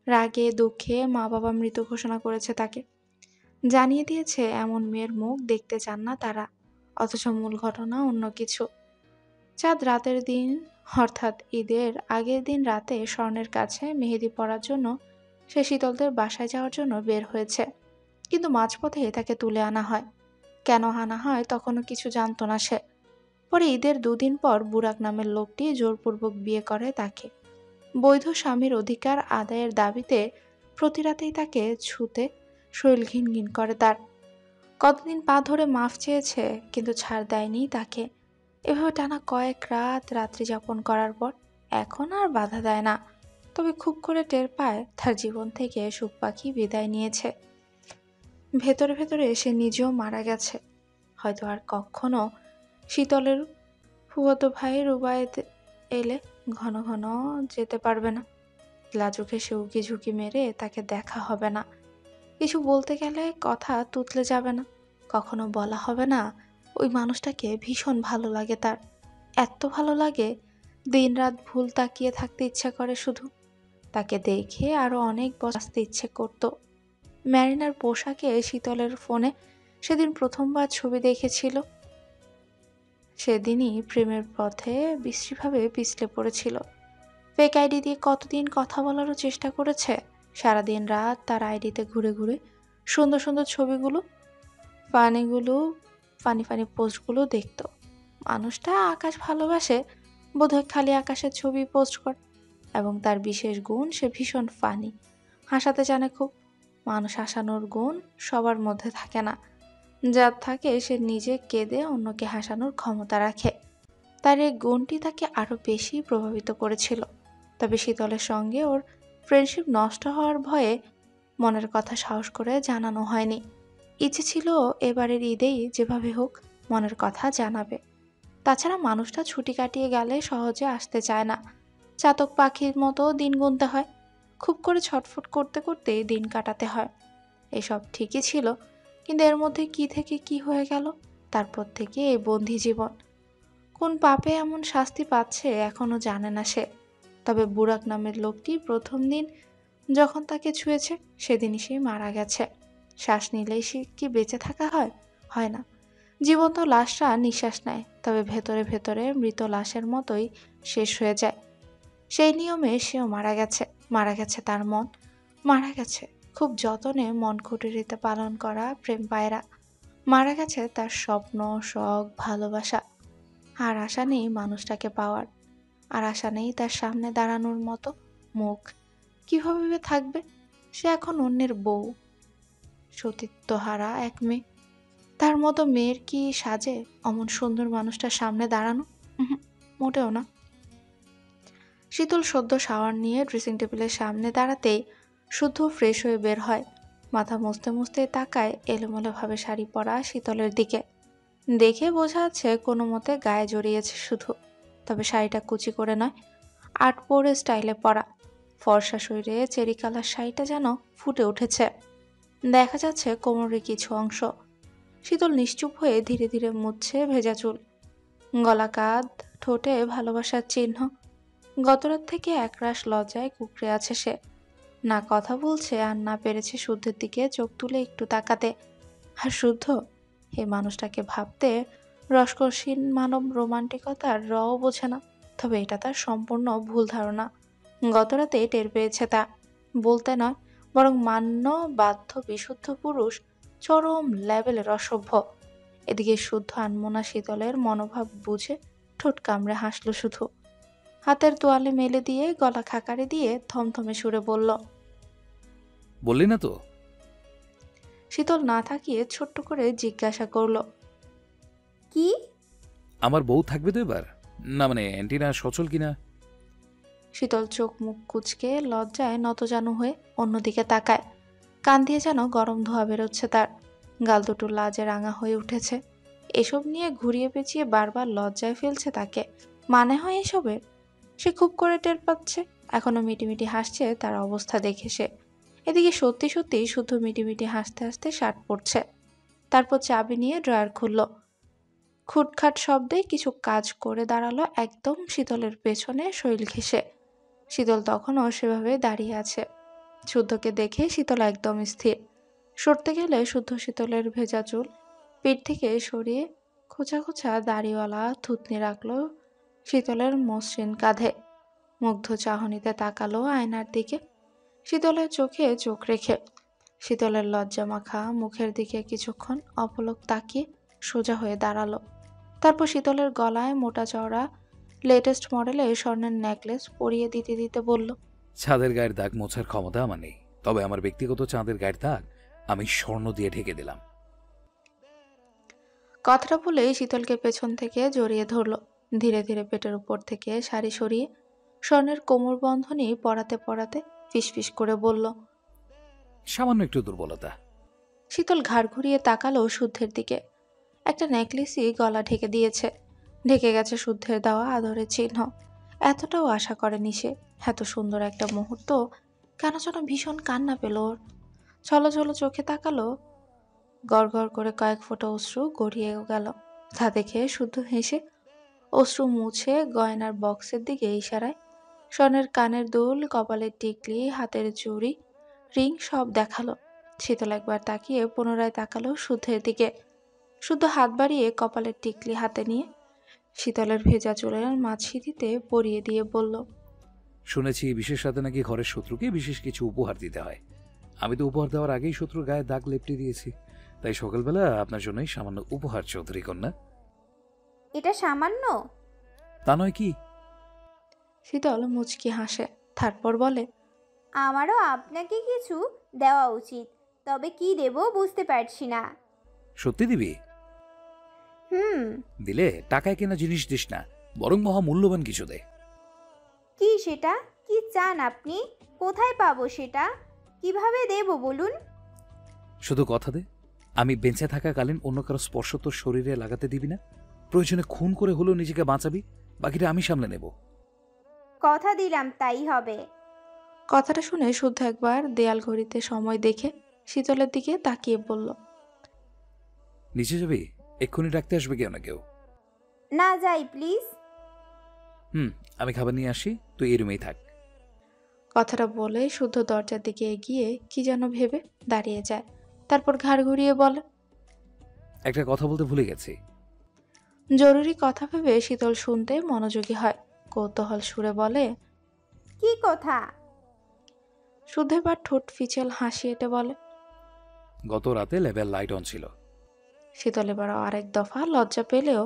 রাগে দুঃখে মা বাবা মৃত ঘোষণা করেছে তাকে, জানিয়ে দিয়েছে এমন মেয়ের মুখ দেখতে চান না তারা। অথচ মূল ঘটনা অন্য কিছু। চাঁদ রাতের দিন অর্থাৎ ঈদের আগের দিন রাতে স্বর্ণের কাছে মেহেদি পরার জন্য সে শীতলদের বাসায় যাওয়ার জন্য বের হয়েছে, কিন্তু মাঝপথে তাকে তুলে আনা হয়। কেন আনা হয় তখনও কিছু জানতো না সে। পরে ঈদের 2 দিন পর বুরাক নামের লোকটি জোরপূর্বক বিয়ে করে তাকে। বৈধ স্বামীর অধিকার আদায়ের দাবিতে প্রতি রাতেই তাকে ছুতে শরীর ঘিনঘিন করে তার। কতদিন পা ধরে মাফ চেয়েছে, কিন্তু ছাড় দেয়নি তাকে। এভাবে টানা কয়েক রাত রাত্রি যাপন করার পর এখন আর বাধা দেয় না, তবে খুব করে টের পায় তার জীবন থেকে সুখ পাখি বিদায় নিয়েছে। ভেতরে ভেতরে সে নিজেও মারা গেছে। হয়তো আর কখনো শীতলের ফুফাতো ভাই রুবায়েত এলে ঘন ঘন যেতে পারবে না। লাজুকে সে উকি ঝুঁকি মেরে তাকে দেখা হবে না। কিছু বলতে গেলে কথা তুতলে যাবে না। কখনো বলা হবে না ওই মানুষটাকে ভীষণ ভালো লাগে তার, এত ভালো লাগে দিনরাত ভুল তাকিয়ে থাকতে ইচ্ছা করে শুধু। তাকে দেখে আরো অনেক বাঁচতে ইচ্ছে করত। ম্যারিনার পোশাকে শীতলের ফোনে সেদিন প্রথমবার ছবি দেখেছিল। সেদিনই প্রেমের পথে বিশ্রীভাবে পিছলে পড়েছিল। ফেক আইডি দিয়ে কতদিন কথা বলারও চেষ্টা করেছে। সারাদিন রাত তার আইডিতে ঘুরে ঘুরে সুন্দর সুন্দর ছবিগুলো, ফানি পোস্টগুলো দেখত। মানুষটা আকাশ ভালোবাসে, বোধহয় খালি আকাশের ছবি পোস্ট করে। এবং তার বিশেষ গুণ সে ভীষণ ফানি, হাসাতে জানে খুব। মানুষ হাসানোর গুণ সবার মধ্যে থাকে না, যার থাকে সে নিজে কেঁদে অন্যকে হাসানোর ক্ষমতা রাখে। তার এই গুণটি তাকে আরো বেশি প্রভাবিত করেছিল। তবে শীতলের সঙ্গে ওর ফ্রেন্ডশিপ নষ্ট হওয়ার ভয়ে মনের কথা সাহস করে জানানো হয়নি। ইচ্ছে ছিল এবারের ঈদেই যেভাবে হোক মনের কথা জানাবে। তাছাড়া মানুষটা ছুটি কাটিয়ে গেলে সহজে আসতে চায় না, চাতক পাখির মতো দিন গুনতে হয়, খুব করে ছটফট করতে করতে দিন কাটাতে হয়। এসব ঠিকই ছিল, কিন্তু এর মধ্যে কি থেকে কি হয়ে গেল। তারপর থেকে এই বন্দি জীবন। কোন পাপে এমন শাস্তি পাচ্ছে এখনো জানে না সে। তবে বুরাক নামের লোকটি প্রথম দিন যখন তাকে ছুঁয়েছে সেদিনই সে মারা গেছে। শ্বাস নিলেই সে কি বেঁচে থাকা হয়? হয় না। জীবন্ত লাশরা নিঃশ্বাস নেয়, তবে ভেতরে ভেতরে মৃত লাশের মতোই শেষ হয়ে যায়। সেই নিয়মে সেও মারা গেছে। মারা গেছে তার মন, মারা গেছে খুব যতনে মন কুটিরিতে পালন করা প্রেম পায়রা, মারা গেছে তার স্বপ্ন, শখ, ভালোবাসা। আর আশা নেই মানুষটাকে পাওয়ার, আর আশা নেই তার সামনে দাঁড়ানোর মতো মুখ। কিভাবে থাকবে সে এখন অন্যের বউ, সতীত্বহারা এক মেয়ে। তার মতো মেয়ের কি সাজে অমন সুন্দর মানুষটার সামনে দাঁড়ানো? মোটেও না। শীতল সদ্য শাওয়ার নিয়ে ড্রেসিং টেবিলের সামনে দাঁড়াতেই শুদ্ধ ফ্রেশ হয়ে বের হয়। মাথা মুছতে মুছতে তাকায় এলোমেলোভাবে শাড়ি পরা শীতলের দিকে। দেখে বোঝা যাচ্ছে কোনো মতে গায়ে জড়িয়েছে শুধু। তবে শাড়িটা কুচি করে নয়, আট পরে স্টাইলে পরা। ফর্সা শরীরে চেরি কালার শাড়িটা যেন ফুটে উঠেছে, দেখা যাচ্ছে কোমরের কিছু অংশ। শীতল নিশ্চুপ হয়ে ধীরে ধীরে মুছছে ভেজা চুল। গলা কাঁধ, ঠোঁটে ভালোবাসার চিহ্ন। গতরাত থেকে একরাশ লজ্জায় কুঁকড়ে আছে সে। না কথা বলছে আর না পেরেছে শুদ্ধের দিকে চোখ তুলে একটু তাকাতে। আর শুদ্ধ এই মানুষটাকে ভাবতে রসকসীন মানব রোমান্টিকতার রও বোঝে না। তবে এটা তার সম্পূর্ণ ভুল ধারণা। গতরাতে টের পেয়েছে তা। বলতে নয়, বরং মান্য বাধ্য বিশুদ্ধ পুরুষ চরম লেভেলের অসভ্য। এদিকে শুদ্ধ আনমনা শীতলের মনোভাব বুঝে ঠোঁট কামড়ে হাসল শুধু। হাতের তোয়ালে মেলে দিয়ে গলা খাকারে দিয়ে থমথমে সুরে বলল, বললি না তো? শীতল না থাকিয়ে ছোট্ট করে জিজ্ঞাসা করল, কি? আমার বউ থাকবে তো এবার? না মানে অ্যান্টিনা সচল কিনা? শীতল চোখ মুখ কুচকে লজ্জায় নতজানু হয়ে অন্যদিকে তাকায়। কান দিয়ে যেন গরম ধোঁয়া বেরোচ্ছে তার। গাল দুটো লাজে রাঙা হয়ে উঠেছে। এসব নিয়ে ঘুরিয়ে পেঁচিয়ে বারবার লজ্জায় ফেলছে তাকে। মানে হয় এসবের? সে খুব করে টের পাচ্ছে। এখনো মিটিমিটি হাসছে তার অবস্থা দেখে সে। এদিকে সত্যি সত্যি শুধু মিটিমিটি হাসতে হাসতে শার্ট পরছে। তারপর চাবি নিয়ে ড্রয়ার খুলল। খুটখাট শব্দে কিছু কাজ করে দাঁড়ালো একদম শীতলের পেছনে শৈল ঘেঁষে। শীতল তখনও সেভাবে দাঁড়িয়ে আছে। শুদ্ধকে দেখে শীতল একদম স্থির। সরতে গেলে শুদ্ধ শীতলের ভেজা চুল পিঠ থেকে সরিয়ে খোঁচা খোঁচা দাড়িওয়ালা থুতনি রাখলো শীতলের মসৃণ কাঁধে। মুগ্ধ চাহনিতে তাকালো আয়নার দিকে, শীতলের চোখে চোখ রেখে। শীতলের লজ্জা মাখা মুখের দিকে কিছুক্ষণ অপলক তাকিয়ে সোজা হয়ে দাঁড়ালো। তারপর শীতলের গলায় মোটা চওড়া লেটেস্ট মডেলের স্বর্ণের নেকলেস পরিয়ে দিতে দিতে বলল, চাঁদের গায়ের দাগ মোছার ক্ষমতা আমার নেই, তবে আমার ব্যক্তিগত চাঁদের গায়ের দাগ আমি স্বর্ণ দিয়ে ঢেকে দিলাম। কথাটা বলে শীতলকে পেছন থেকে জড়িয়ে ধরল। ধীরে ধীরে পেটের উপর থেকে শাড়ি সরিয়ে স্বর্ণের কোমর বন্ধনী পরাতে পরাতে ফিসফিস করে বলল, সামান্য একটু দুর্বলতা। শীতল ঘাড় ঘুরিয়ে তাকালো শুদ্ধের দিকে। একটা নেকলেসই গলা ঢেকে দিয়েছে। ঢেকে গেছে শুদ্ধের দেওয়া আদরের চিহ্ন। এতটাও আশা করেনি সে। এত সুন্দর একটা মুহূর্ত কেন যেন ভীষণ কান্না পেল ওর। ছলো ছলো চোখে তাকালো। গড় গড় করে কয়েক ফোঁটা অশ্রু গড়িয়েও গেল। তা দেখে শুদ্ধ হেসে অশ্রু মুছে গয়নার বক্সের দিকে ইশারায় স্বর্ণের কানের দুল, কপালের টিকলি, হাতের চুড়ি, রিং সব দেখালো। শীতল একবার তাকিয়ে পুনরায় তাকালো শুদ্ধের দিকে। শুদ্ধ হাত বাড়িয়ে কপালের টিকলি হাতে নিয়ে শীতলের ভেজা চুলের মাঝিটিতে পরিয়ে দিয়ে বলল, শুনেছি বিশেষ রাতে নাকি ঘরের শত্রুকে বিশেষ কিছু উপহার দিতে হয়। আমি তো উপহার দেওয়ার আগেই শত্রুর গায়ে দাগ লেপটে দিয়েছি, তাই সকালবেলা আপনার জন্যই সামান্য উপহার চৌধুরী কন্যা। এটা সামান্য? তা নয় কি? শীতল মুচকি হাসে, তারপর বলে, আমারও আপনাকে কিছু দেওয়া উচিত, তবে কি দেব বুঝতে পারছি না। সত্যি দিবি? দিলে টাকায় কেনা জিনিস দিস না, বরং মহামূল্যবান কিছু দে। কি সেটা? কি চান আপনি? কোথায় পাবো সেটা? কিভাবে দেব বলুন? শুধু কথা দে, আমি বেঁচে থাকাকালীন অন্য কারো স্পর্শ তোর শরীরে লাগাতে দিবি না। প্রয়োজনে খুন করে হলেও নিজেকে বাঁচাবি, বাকিটা আমি সামলে নেব। কথা দিলাম তাই হবে। কথাটা শুনে শুদ্ধ একবার দেয়াল ঘড়িতে সময় দেখে শীতলের দিকে তাকিয়ে বলল, নিচে যাবি? এক্ষুনি ডাকতে আসবে কেউ না কেউ। না যাই প্লিজ। আমি খাবার নিয়ে আসি, তুই এই রুমেই থাক। কথাটা বলে শুদ্ধ দরজার দিকে এগিয়ে কি যেন ভেবে দাঁড়িয়ে যায়, তারপর ঘাড় ঘুরিয়ে বলে, একটা কথা বলতে ভুলে গেছি। জরুরি কথা ভেবে শীতল শুনতে মনোযোগী হয়, কৌতূহল সুরে বলে, কি কথা? শুদ্ধ এবার ঠোঁট ফিচেল হাসি এঁটে বলে, গত রাতে লেভেল লাইট অন ছিল। শীতল এবার আরেক দফা লজ্জা পেলেও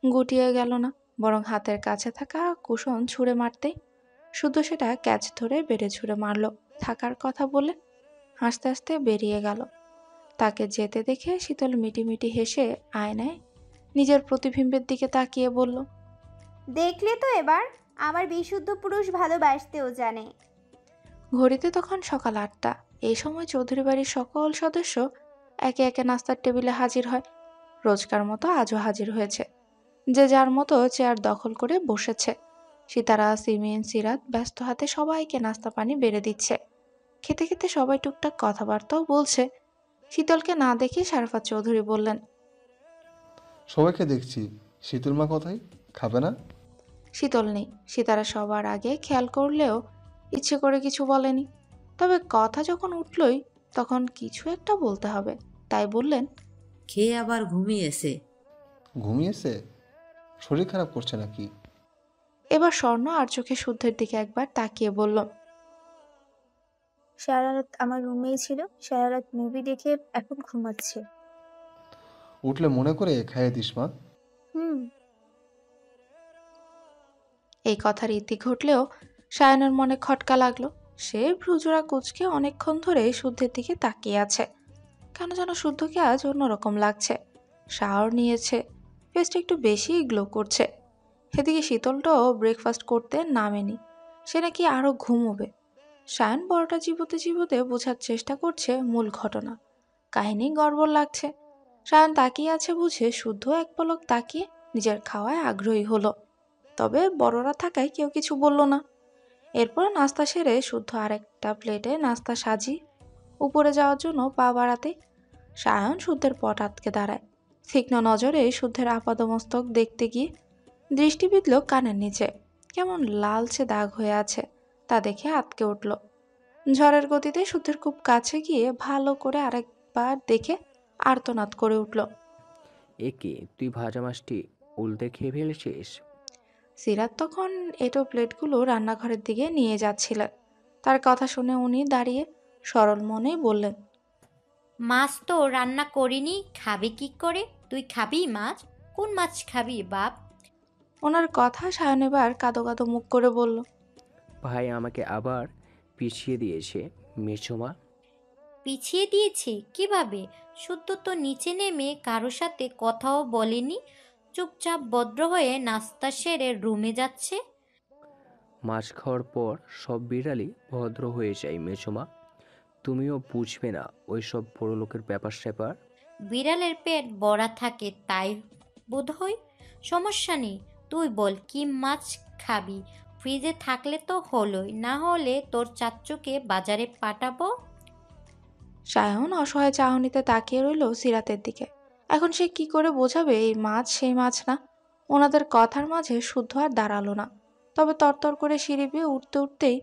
গুটিয়ে গেল না, বরং হাতের কাছে থাকা কুশন ছুঁড়ে মারতেই শুদ্ধ সেটা ক্যাচ ধরে বেড়ে ছুঁড়ে মারল। থাকার কথা বলে হাসতে হাসতে বেরিয়ে গেল। তাকে যেতে দেখে শীতল মিটিমিটি হেসে আয়নায় নিজের প্রতিবিম্বের দিকে তাকিয়ে বলল, দেখলে তো এবার, আমার বিশুদ্ধ পুরুষ ভালোবাসতেও জানে। ঘড়িতে তখন সকাল 8টা। এই সময় চৌধুরী বাড়ির সকল সদস্য একে একে নাস্তার টেবিলে হাজির হয়। রোজকার মতো আজও হাজির হয়েছে, যে যার মতো চেয়ার দখল করে বসেছে। সিতারা, সিমিন, সিরাত ব্যস্ত হাতে সবাইকে নাস্তা পানি বেড়ে দিচ্ছে। খেতে খেতে সবাই টুকটাক কথাবার্তাও বলছে। শীতলকে না দেখে শারাফাত চৌধুরী বললেন, সবাইকে দেখছি, শীতল মা কোথায়? খাবে না? শীতল নেই। সিতারা সবার আগে খেয়াল করলেও ইচ্ছে করে কিছু বলেনি। তবে কথা যখন উঠলই তখন কিছু একটা বলতে হবে, তাই বললেন, খেয়ে আবার ঘুমিয়েছে। ঘুমিয়েছে? শরীর খারাপ করছে নাকি? এবার স্বর্ণ আর চোখে শুদ্ধের দিকে একবার তাকিয়ে বলল, সারা রাত আমার রুমেই ছিল, সারা রাত মুভি দেখে এখন ঘুমাচ্ছে। উঠলে মনে করে খাইয়ে দিস মা। হুম। এই কথার ইতি ঘটলেও সায়নের মনে খটকা লাগলো। সে ভ্রুজোড়া কুচকে অনেকক্ষণ ধরে শুদ্ধের দিকে তাকিয়ে আছে। কেন যেন শুদ্ধকে আজ অন্যরকম লাগছে। শাওয়ার নিয়েছে, ফেসটা একটু বেশি গ্লো করছে। এদিকে শীতলটাও ব্রেকফাস্ট করতে নামেনি, সে নাকি আরো ঘুমোবে। সায়ন বড়টা চিবোতে চিবোতে বোঝার চেষ্টা করছে মূল ঘটনা। কাহিনী গড়বড় লাগছে। সায়ন তাকিয়ে আছে বুঝে শুদ্ধ এক পলক তাকিয়ে নিজের খাওয়ায় আগ্রহী হলো। তবে বড়রা থাকায় কেউ কিছু বলল না। এরপর নাস্তা সেরে শুদ্ধ আরেকটা প্লেটে নাস্তা সাজিয়ে উপরে যাওয়ার জন্য পা বাড়াতে সায়ন শুদ্ধের পট আটকে দাঁড়ায়। তীক্ষ্ণ নজরে শুদ্ধের আপাদমস্তক দেখতে গিয়ে দৃষ্টি বিঁধল কানের নিচে, কেমন লালচে দাগ হয়ে আছে। তা দেখে আটকে উঠল। ঝড়ের গতিতে শুদ্ধের খুব কাছে গিয়ে ভালো করে আরেকবার দেখে আর্তনাদ করে উঠল, একে তুই ভাজা মাছটি উল্টে খেয়ে ফেলেছিস? সিরাত তখন এটো প্লেটগুলো রান্নাঘরের দিকে নিয়ে যাচ্ছিলেন। তার কথা শুনে উনি দাঁড়িয়ে সরল মনেই বললেন, মাছ তো রান্না করিনি, খাবি কি করে? তুই খাবি মাছ? কোন মাছ খাবি বাপ? ওনার কথা সায়ন এবার কাঁদো কাঁদো মুখ করে বলল, ভাই আমাকে আবার পিছিয়ে দিয়েছে মেছোমা। পিছিয়ে দিয়েছি কিভাবে? শুদ্ধ তো নিচে নেমে কারো সাথে কথাও বলেনি, চুপচাপ ভদ্র হয়ে নাস্তা সেরে রুমে যাচ্ছে। মাছ খাওয়ার পর সব বিড়ালই ভদ্র হয়ে যায় মেছোমা। তুমিও বুঝবে না ওই সব বড় লোকের ব্যাপার স্যাপার। বিড়ালের পেট ভরা থাকে তাই বোধ হয়। সমস্যা নেই, তুই বল কি মাছ খাবি? ফ্রিজে থাকলে তো হলোই, না হলে তোর চাচ্চুকে বাজারে পাঠাবো। সায়ন অসহায় চাহনিতে তাকিয়ে রইল সিরাতের দিকে। এখন সে কি করে বোঝাবে এই মাছ সেই মাছ না। ওনাদের কথার মাঝে শুদ্ধ আর দাঁড়ালো না। তবে তরতর করে সিঁড়ি বেয়ে উঠতে উঠতেই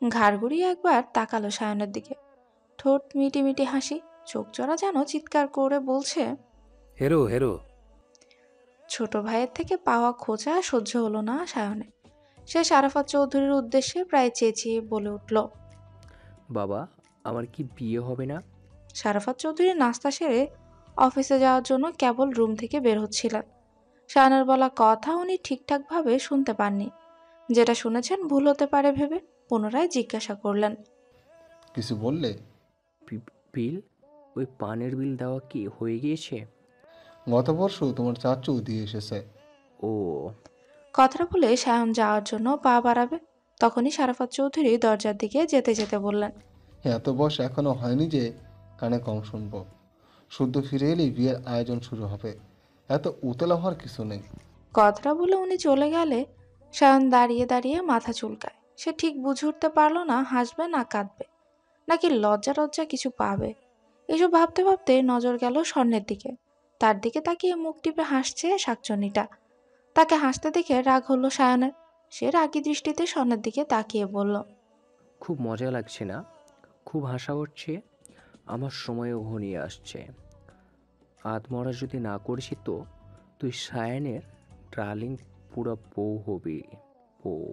ঘাড় ঘুরিয়ে একবার তাকালো সায়নের দিকে। ঠোঁট মিটি মিটি হাসি, চোখ জোড়া যেন চিৎকার করে বলছে, হেরো হেরো। ছোট ভাইয়ের থেকে পাওয়া খোঁচা সহ্য হলো না সায়নে। সে শারাফাত চৌধুরীর উদ্দেশ্যে প্রায় চেঁচিয়ে বলে উঠল, বাবা আমার কি বিয়ে হবে না? শারাফাত চৌধুরী নাস্তা সেরে অফিসে যাওয়ার জন্য কেবল রুম থেকে বের হচ্ছিলেন। শায়নের বলা কথা উনি ঠিকঠাকভাবে শুনতে পাননি। যেটা শুনেছেন ভুল হতে পারে ভেবে পুনরায় জিজ্ঞাসা করলেন, কিছু বললে? বিল? ওই পানের বিল দেওয়া কি হয়ে গিয়েছে? গত পরশু তোমার চাচু দিয়ে এসেছে। ও। কথাটা বলে সায়ন যাওয়ার জন্য পা বাড়াবে, তখনই শারাফাত চৌধুরী দরজার দিকে যেতে যেতে বললেন, এত বয়স এখনো হয়নি যে কানে কম শুনবো। শুদ্ধ ফিরে এলেই বিয়ের আয়োজন শুরু হবে, এত উতলা হওয়ার কিছু নেই। কথাটা বলে উনি চলে গেলে সায়ন দাঁড়িয়ে দাঁড়িয়ে মাথা চুলকায়। সে ঠিক বুঝে উঠতে পারল না হাসবে না কাঁদবে, নাকি লজ্জা লজ্জা কিছু পাবে। এসব ভাবতে ভাবতে নজর গেল স্বর্ণের দিকে। তার দিকে তাকিয়ে মুখ টিপে হাসছে শাকচুন্নিটা। তাকে হাসতে দেখে রাগ হলো সায়নের। সে রাগী দৃষ্টিতে স্বর্ণের দিকে তাকিয়ে বলল, খুব মজা লাগছে না? খুব হাসা হচ্ছে। আমার সময়ও ঘনিয়ে আসছে। আধমরা যদি না করেছি তো তুই সায়নের ডার্লিং পুরো বউ হবি। বউ।